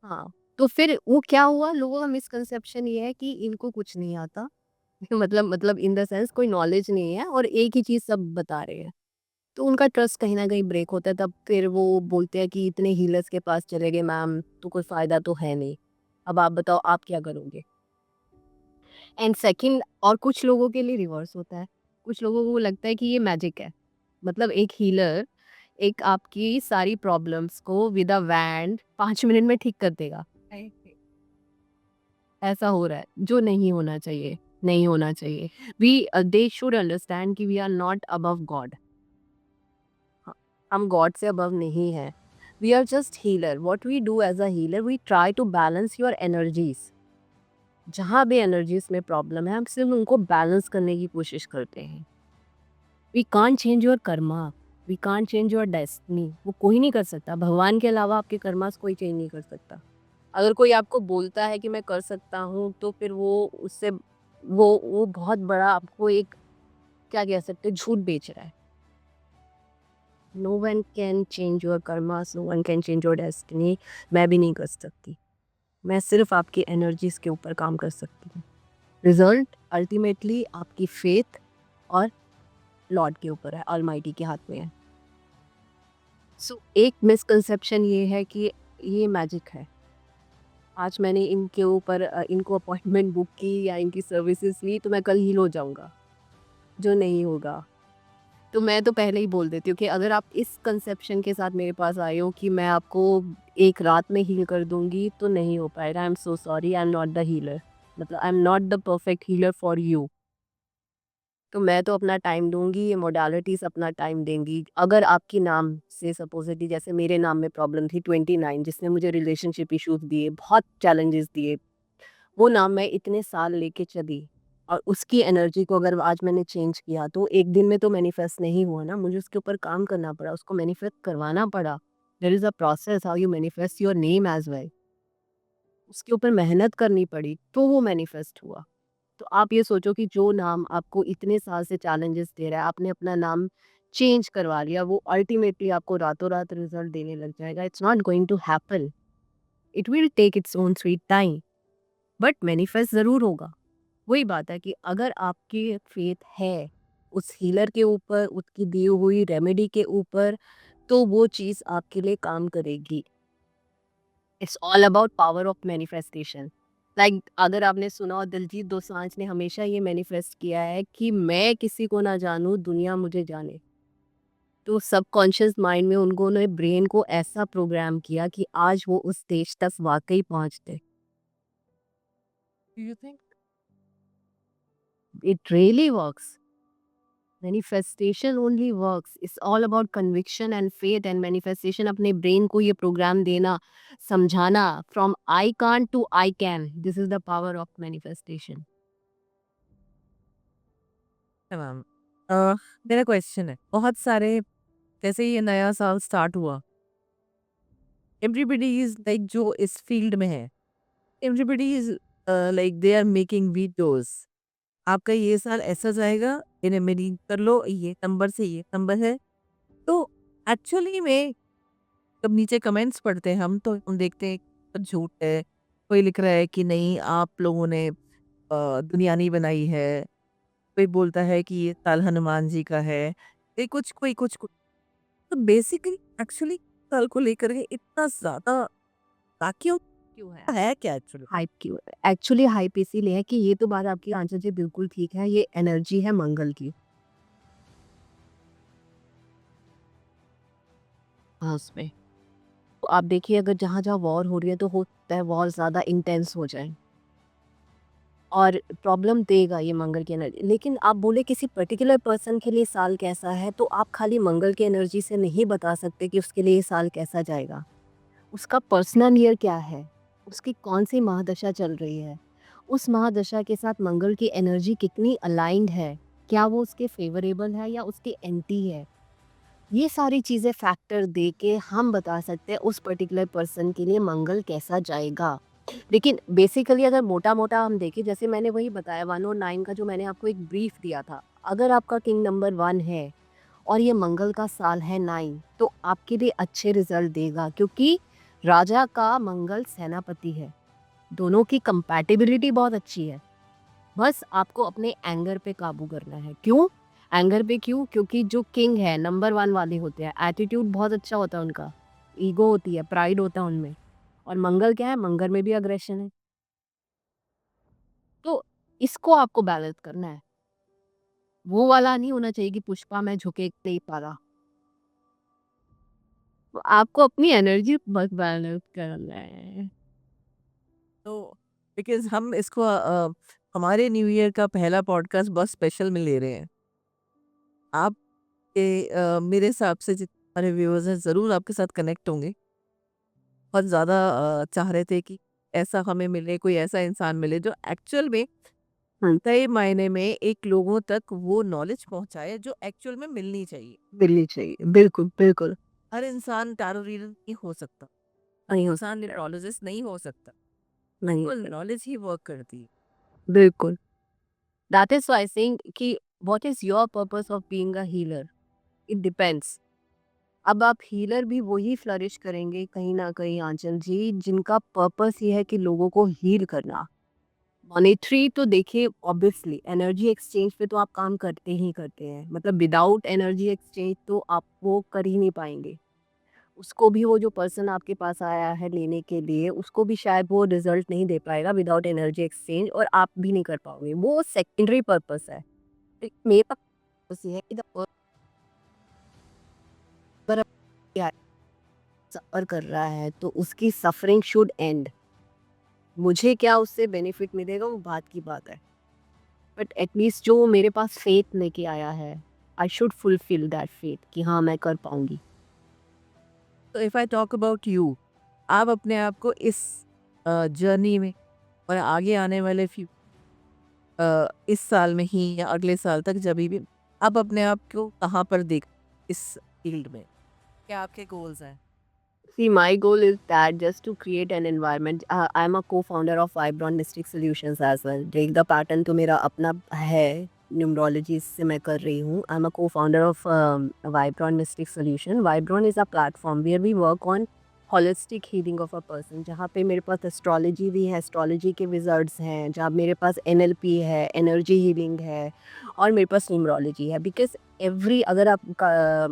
हाँ, तो फिर वो क्या हुआ, लोगों का मिसकंसेप्शन ये है कि इनको कुछ नहीं आता। मतलब इन द सेंस कोई नॉलेज नहीं है और एक ही चीज़ सब बता रहे हैं। तो उनका ट्रस्ट कहीं न कहीं ब्रेक होता है, तब फिर वो बोलते हैं कि इतने हीलर्स के पास चले गए मैम, तो कोई फ़ायदा तो है नहीं। अब आप बताओ आप क्या करोगे? एंड सेकंड, और कुछ लोगों के लिए रिवर्स होता है। कुछ लोगों को लगता है कि ये मैजिक है। मतलब एक हीलर एक आपकी सारी प्रॉब्लम्स को विद अ वैंड 5 मिनट में ठीक कर देगा। ऐसा हो रहा है, जो नहीं होना चाहिए, नहीं होना चाहिए। दे शुड अंडरस्टैंड कि we are not above God. हाँ, हम गॉड से अबव नहीं हैं। We are just healer. What we do as a healer, we try to balance your energies. जहाँ भी एनर्जीज़ में प्रॉब्लम है, हम सिर्फ़ उनको बैलेंस करने की कोशिश करते हैं। We can't change your karma, we can't change your destiny. वो कोई नहीं कर सकता, भगवान के अलावा आपके कर्मास कोई चेंज नहीं कर सकता। अगर कोई आपको बोलता है कि मैं कर सकता हूँ, तो फिर वो उससे वो बहुत बड़ा आपको एक क्या कह सकते हैं, झूठ बेच रहा है। No one can change your karmas, no one can change your destiny. मैं भी नहीं कर सकती। मैं सिर्फ़ आपकी एनर्जीज़ के ऊपर काम कर सकती हूँ। रिज़ल्ट अल्टीमेटली आपकी फ़ेथ और लॉर्ड के ऊपर है, ऑलमाइटी के हाथ में है। सो एक मिसकंसेप्शन ये है कि ये मैजिक है। आज मैंने इनके ऊपर इनको अपॉइंटमेंट बुक की या इनकी सर्विसेज़ ली तो मैं कल हील हो जाऊँगा, जो नहीं होगा। तो मैं तो पहले ही बोल देती हूँ कि अगर आप इस कंसेप्शन के साथ मेरे पास आए हो कि मैं आपको एक रात में हील कर दूँगी, तो नहीं हो पाएगा। I am so sorry, I am not the healer. मतलब I am not the perfect healer for you. तो मैं तो अपना टाइम दूँगी, ये मोडालिटीज़ अपना टाइम देंगी। अगर आपके नाम से सपोज़िटली जैसे मेरे नाम में प्रॉब्लम थी 29, जिसने मुझे रिलेशनशिप इश्यूज़ दिए, बहुत चैलेंजेस दिए। वो नाम मैं इतने साल लेके चली और उसकी एनर्जी को अगर आज मैंने चेंज किया, तो एक दिन में तो मैनिफेस्ट नहीं हुआ ना, मुझे उसके ऊपर काम करना पड़ा, उसको मैनिफेस्ट करवाना पड़ा। There is a process how you manifest your name as well. उसके ऊपर मेहनत करनी पड़ी, तो वो मैनिफेस्ट हुआ। तो आप ये सोचो कि जो नाम आपको इतने साल से चैलेंजेस दे रहा है, आपने अपना नाम चेंज करवा लिया, वो अल्टीमेटली आपको रातों-रात रिज़ल्ट देने लग जाएगा। It's not going to happen. It will take its own sweet time, but manifest ज़रूर होगा। वही बात है कि अगर आपकी फेथ है उस हीलर के ऊपर, उसकी दी हुई रेमेडी के ऊपर, तो वो चीज़ आपके लिए काम करेगी। It's all about power of manifestation. Like अगर आपने सुना हो, दिलजीत दोसांझ ने हमेशा ये मैनिफेस्ट किया है कि मैं किसी को ना जानूं, दुनिया मुझे जाने। तो सबकॉन्शियस माइंड में उन्होंने ब्रेन को ऐसा प्रोग्राम किया कि आज वो उस स्टेज तक वाकई पहुंचते। Do you think? It really works. Manifestation only works, it's all about conviction and faith and manifestation. अपने ब्रेन को ये प्रोग्राम देना, समझाना, from I can't to I can, this is the power of manifestation. है ma'am. अ, मेरा question है, बहुत सारे जैसे ही ये नया साल स्टार्ट हुआ, एवरीबडी इज़ लाइक जो इस फील्ड में है, everybody is like they are making videos. आपका ये साल ऐसा जाएगा, इन्हें मेरी कर लो, ये नंबर है। तो एक्चुअली में जब नीचे कमेंट्स पढ़ते हैं हम, तो हम देखते हैं कि झूठ है। कोई लिख रहा है कि नहीं, आप लोगों ने दुनिया नहीं बनाई है। कोई बोलता है कि ये साल हनुमान जी का है। कोई कुछ। तो बेसिकली एक्चुअली साल को लेकर के इतना ज़्यादा ताकियों क्यों है? है क्या एक्चुअली? हाइप क्यों? एक्चुअली हाइप इसीलिए है कि ये तो बात आपकी आंसर जी बिल्कुल ठीक है, ये एनर्जी है मंगल की। हाँ, उसमें तो आप देखिए, अगर जहाँ जहाँ वॉर हो रही है तो हो सकता है वॉर ज़्यादा इंटेंस हो जाए और प्रॉब्लम देगा ये मंगल की एनर्जी। लेकिन आप बोले किसी पर्टिकुलर पर्सन के लिए साल कैसा है, तो आप खाली मंगल की एनर्जी से नहीं बता सकते कि उसके लिए ये साल कैसा जाएगा। उसका पर्सनल ईयर क्या है, उसकी कौन सी महादशा चल रही है, उस महादशा के साथ मंगल की एनर्जी कितनी अलाइंड है, क्या वो उसके फेवरेबल है या उसके एंटी है। ये सारी चीज़ें फैक्टर दे के हम बता सकते हैं उस पर्टिकुलर पर्सन के लिए मंगल कैसा जाएगा। लेकिन बेसिकली अगर मोटा-मोटा हम देखें, जैसे मैंने वही बताया 1 और 9 का जो मैंने आपको एक ब्रीफ दिया था। अगर आपका किंग नंबर 1 है और ये मंगल का साल है 9, तो आपके लिए अच्छे रिजल्ट देगा, क्योंकि राजा का मंगल सेनापति है। दोनों की कंपैटिबिलिटी बहुत अच्छी है। बस आपको अपने एंगर पे काबू करना है। क्यों? एंगर पे क्यों? क्योंकि जो किंग है नंबर 1 वाले होते हैं, एटीट्यूड बहुत अच्छा होता है उनका। ईगो होती है, प्राइड होता है उनमें। और मंगल क्या है? मंगल में भी अग्रेशन है। तो इसको आपको बैलेंस करना है। वो वाला नहीं होना चाहिए कि पुष्पा मैं झुके नहीं पा रहा। तो आपको अपनी एनर्जी बस बैलेंस करना है। तो बिकॉज़ हम इसको हमारे न्यू ईयर का पहला पॉडकास्ट बहुत स्पेशल में ले रहे हैं। आप मेरे हिसाब से जितने हमारे व्यूअर्स हैं, ज़रूर आपके साथ कनेक्ट होंगे। बहुत ज़्यादा चाह रहे थे कि ऐसा हमें मिले, कोई ऐसा इंसान मिले जो एक्चुअल में हाँ, सही मायने में एक लोगों तक वो नॉलेज पहुँचाए जो एक्चुअल में मिलनी चाहिए। मिलनी चाहिए। बिल्कुल, बिल्कुल। हर इंसान टैरो रीडर नहीं हो सकता, हर नहीं हो इंसान सकता है। न्यूमरोलॉजिस्ट नहीं हो सकता। नहीं हो केवल सकता। नॉलेज ही वर्क करती है। बिल्कुल। दैट इज़ व्हाई सेइंग कि what is your purpose of being a healer? It depends. अब आप हीलर भी वही फ्लरिश करेंगे कहीं न कहीं आंचल जी, जिनका पर्पस ये है कि लोगों को हील करना। मॉनेटरी तो देखिए, ऑब्वियसली एनर्जी एक्सचेंज पे तो आप काम करते ही करते हैं। मतलब विदाउट एनर्जी एक्सचेंज तो आप वो कर ही नहीं पाएँगे। उसको भी, वो जो पर्सन आपके पास आया है लेने के लिए, उसको भी शायद वो रिज़ल्ट नहीं दे पाएगा विदाउट एनर्जी एक्सचेंज, और आप भी नहीं कर पाओगे। वो सेकेंडरी पर्पस है। मेरा पर्पस ये है कि द पर्सन सफ़र कर रहा है तो उसकी सफ़रिंग शुड एंड। मुझे क्या उससे बेनिफिट मिलेगा वो बात की बात है। बट एटलीस्ट जो वो मेरे पास फ़ेथ लेके आया है, I should fulfil that faith कि हाँ, मैं कर पाऊँगी। तो if I talk about you, आप अपने आप को इस जर्नी में और आगे आने वाले इस साल में ही या अगले साल तक जभी भी आप अपने आप को कहाँ पर देख इस फील्ड में? क्या आपके गोल्स हैं? See, my goal is that just to create an environment. I'm a co-founder of Vibron Mystic Solutions as well. Break the pattern तो मेरा अपना है, न्यूमरोलॉजी से मैं कर रही हूँ. I'm a co-founder of Vibron Mystic Solution. Vibron is a platform where we work on holistic healing of a person. जहाँ पे मेरे पास एस्ट्रोलॉजी भी है, एस्ट्रोलॉजी के विजर्ड्स हैं, जहाँ मेरे पास NLP है, एनर्जी हीलिंग है, और मेरे पास न्यूमरोलॉजी है. बिकॉज एवरी, अगर आप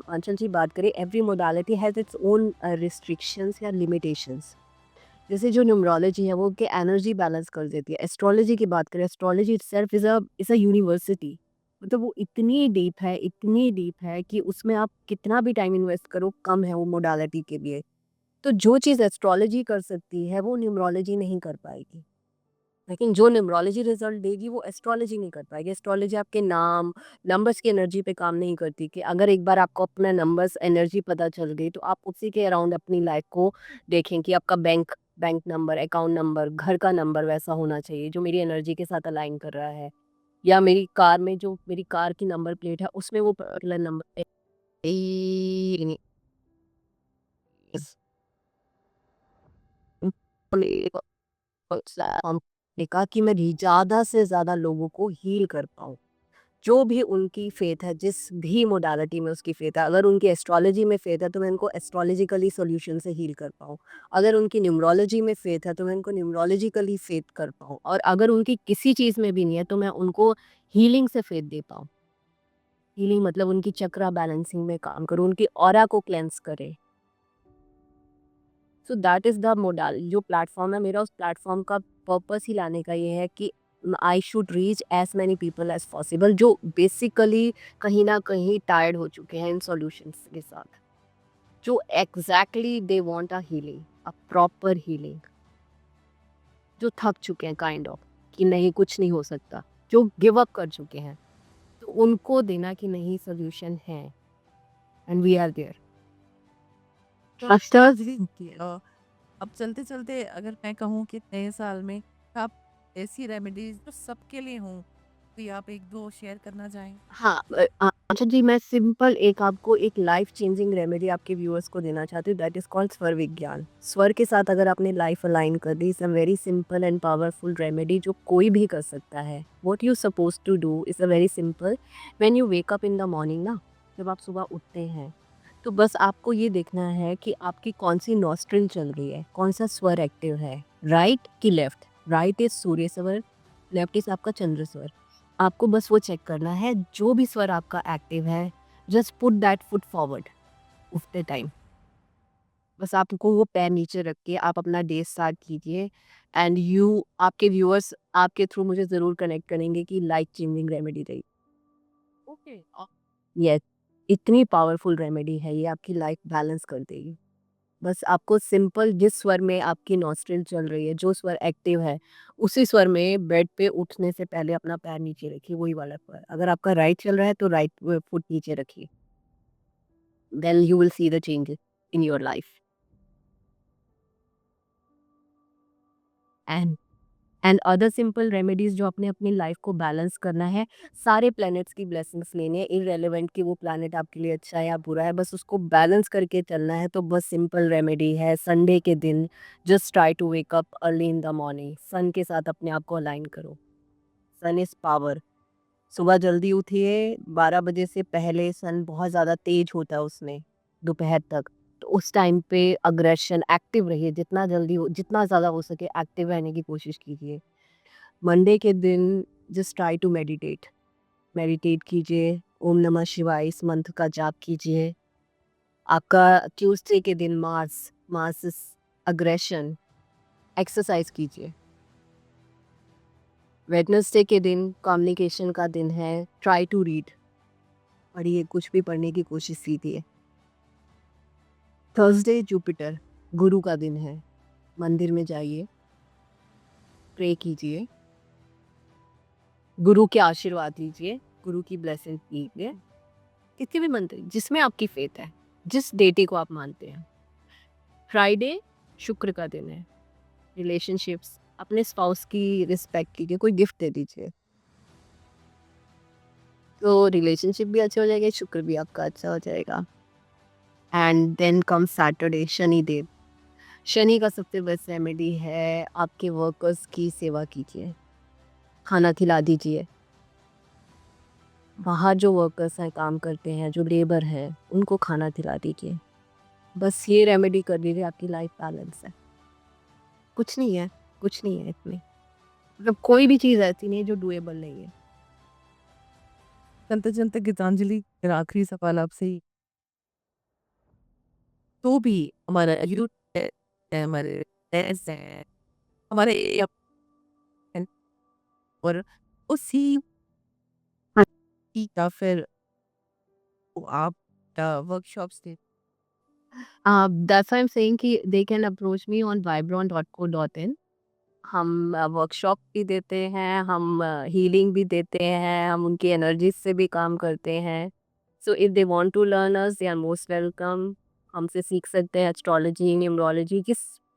आंचल जी बात करें, every modality has its own restrictions या लिमिटेशंस. जैसे जो न्यूमरोलॉजी है वो के एनर्जी बैलेंस कर देती है. एस्ट्रोलॉजी की बात करें, astrology itself is a university. मतलब वो इतनी डीप है कि उसमें आप कितना भी टाइम इन्वेस्ट करो कम है वो मोडालिटी के लिए. तो जो चीज़ एस्ट्रोलॉजी कर सकती है वो न्यूमरोलॉजी नहीं कर पाएगी. लेकिन जो न्यूमरोलॉजी रिजल्ट देगी वो एस्ट्रोलॉजी नहीं कर पाएगी. एस्ट्रोलॉजी आपके नाम, नंबर्स की एनर्जी पे काम नहीं करती कि अगर एक बार आपको अपना नंबर्स एनर्जी पता चल गई तो आप उसी के अराउंड अपनी लाइफ को देखें कि आपका bank bank number, account number, घर का नंबर वैसा होना चाहिए जो मेरी एनर्जी के साथ अलाइन कर रहा है. या मेरी कार में जो मेरी कार की नंबर प्लेट है उसमें वो पर्टिकुलर नंबर ने कहा कि मैं ज़्यादा से ज़्यादा लोगों को हील कर पाऊँ. जो भी उनकी फ़ेथ है, जिस भी मोडालिटी में उसकी फ़ेथ है, अगर उनकी एस्ट्रोलॉजी में फ़ेथ है तो मैं उनको एस्ट्रोलॉजिकली सॉल्यूशन से हील कर पाऊँ. अगर उनकी न्यूमरोलॉजी में फ़ेथ है तो मैं उनको न्यूमरोलॉजिकली फ़ेथ कर पाऊँ. और अगर उनकी किसी चीज़ में भी नहीं है तो मैं उनको हीलिंग से फ़ेथ दे पाऊँ. हीलिंग मतलब उनकी चक्रा बैलेंसिंग में काम करूँ, उनकी ऑरा को क्लेंस करे. So that is the modal जो प्लेटफ़ॉर्म है मेरा, उस प्लेटफ़ॉर्म का पर्पस ही लाने का ये है कि I should reach as many people as possible जो बेसिकली कहीं न कहीं टायर्ड हो चुके हैं इन सॉल्यूशंस के साथ. जो exactly they want a healing, a proper healing. जो थक चुके हैं काइंड ऑफ कि नहीं कुछ नहीं हो सकता. जो गिव अप कर चुके हैं. तो उनको देना कि नहीं सॉल्यूशन है एंड वी आर देयर. अच्छा जी अब चलते-चलते अगर मैं कहूँ कि नए साल में आप ऐसी रेमेडीज़ जो सबके लिए हों, कोई आप 1-2 शेयर करना चाहें? हाँ, अच्छा जी, मैं सिंपल एक आपको एक लाइफ चेंजिंग रेमेडी आपके व्यूअर्स को देना चाहती हूँ, दैट इज़ कॉल्ड स्वर विज्ञान. स्वर के साथ अगर आपने लाइफ अलाइन कर दी, it's a very simple and powerful remedy जो कोई भी कर सकता है. What you suppose to do is a very simple. When you wake up in the morning ना, जब आप सुबह उठते हैं, तो बस आपको ये देखना है कि आपकी कौन-सी नॉस्ट्रिल चल रही है, कौन-सा स्वर एक्टिव है, राइट कि लेफ्ट? राइट इज़ सूर्य स्वर, लेफ्ट इज़ आपका चंद्र स्वर. आपको बस वो चेक करना है, जो भी स्वर आपका एक्टिव है, just put that foot forward उठते टाइम. बस आपको वो पैर नीचे रख के आप अपना डे स्टार्ट कीजिए. एंड आपके व्यूअर्स आपके थ्रू मुझे ज़रूर कनेक्ट करेंगे कि लाइफ चेंजिंग रेमेडी रही. ओके यस, इतनी पावरफुल रेमेडी है ये, आपकी लाइफ बैलेंस कर देगी. बस आपको सिंपल जिस स्वर में आपकी नॉस्ट्रिल चल रही है, जो स्वर एक्टिव है, उसी स्वर में बेड पे उठने से पहले अपना पैर नीचे रखिए, वही वाला स्वर. अगर आपका राइट चल रहा है तो राइट फुट नीचे रखिए. Then you will see the changes in your life. And and other simple remedies जो आपने अपनी लाइफ को बैलेंस करना है, सारे प्लैनेट्स की ब्लेसिंग्स लेनी है, इररिलेवेंट कि वो प्लैनेट आपके लिए अच्छा है या बुरा है, बस उसको बैलेंस करके चलना है. तो बस सिंपल रेमेडी है, संडे के दिन just try to wake up early in the morning. Sun के साथ अपने आप को अलाइन करो. Sun is power. सुबह जल्दी उठिए, 12 बजे से पहले सन बहुत ज़्यादा तेज होता है उसमें, दोपहर तक. तो उस टाइम पे अग्रेशन एक्टिव रहिए, जितना जल्दी हो, जितना ज़्यादा हो सके एक्टिव रहने की कोशिश कीजिए. मंडे के दिन just try to meditate. Meditate कीजिए, ओम नमः शिवाय इस मंत्र का जाप कीजिए. आपका ट्यूसडे के दिन Mars Mars is aggression, exercise कीजिए. वेडनेसडे के दिन कम्युनिकेशन का दिन है, ट्राई टू रीड. पढ़िए, कुछ भी पढ़ने की कोशिश कीजिए. थर्सडे जुपिटर, गुरु का दिन है, मंदिर में जाइए, प्रे कीजिए, गुरु के आशीर्वाद लीजिए, गुरु की ब्लेसिंग लीजिए. किसी भी मंत्र जिसमें आपकी फेथ है, जिस डेटी को आप मानते हैं. फ्राइडे शुक्र का दिन है, रिलेशनशिप्स, अपने स्पाउस की रिस्पेक्ट कीजिए, कोई गिफ्ट दे दीजिए, तो रिलेशनशिप भी अच्छे हो जाएंगे, शुक्र भी आपका अच्छा हो जाएगा. And then come Saturday, Shanidev. Shani का सबसे बेस्ट रेमेडी है आपके वर्कर्स की सेवा कीजिए, खाना खिला दीजिए। बाहर जो वर्कर्स हैं, काम करते हैं, जो लेबर है, उनको खाना खिला दीजिए। बस ये रेमेडी कर लीजिए, आपकी लाइफ बैलेंस है। कुछ नहीं है, कुछ नहीं है इसमें। मतलब कोई भी चीज़ ऐसी नहीं है जो डूएबल नहीं है। चलते-चलते गीतांजलि, मेरा आखिरी सवाल आपसे ही, तो भी हमारा यूथ है, हमारे पेरेंट्स हैं, हमारे हैं और उसी हाँ। की या फिर आप वर्कशॉप्स थे। That's why I am saying कि they can approach me on vibron.co.in। हम वर्कशॉप भी देते हैं, हम हीलिंग भी देते हैं, हम उनकी एनर्जीज से भी काम करते हैं। So if they want to learn us they are most welcome. हमसे सीख सकते हैं एस्ट्रोलॉजी, न्यूमरोलॉजी,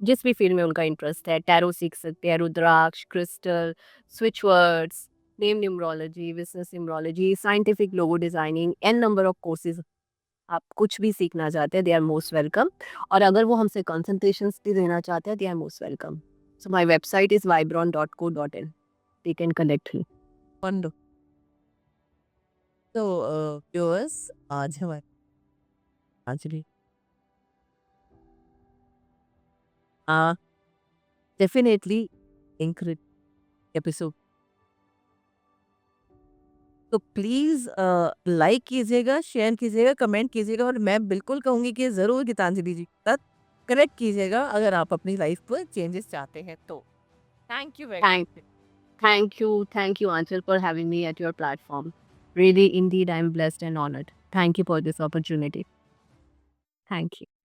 जिस भी फील्ड में उनका इंटरेस्ट है। टैरो सीख सकते हैं, rudraksha, crystal, switch words, name numerology, business numerology, scientific logo designing, an number of courses. आप कुछ भी सीखना चाहते हैं, दे आर मोस्ट वेलकम। और अगर वो हमसे कंसल्टेशंस भी देना चाहते हैं, they are most welcome. So my website is vibron.co.in. They can connect me. Wonderful. तो व्यूअर्स, आज हमारे गीतांजलि डेफिनेटली इंक्रेडिबल एपिसोड। तो प्लीज़ लाइक कीजिएगा, शेयर कीजिएगा, कमेंट कीजिएगा और मैं बिल्कुल कहूँगी कि ज़रूर गीतांजलि जी के साथ कनेक्ट कीजिएगा अगर आप अपनी लाइफ पर चेंजेस चाहते हैं तो। Thank you very Thank, much. thank you, Anshul, for having me at your platform. Really, indeed, I'm blessed and honored. Thank you for this opportunity. Thank you.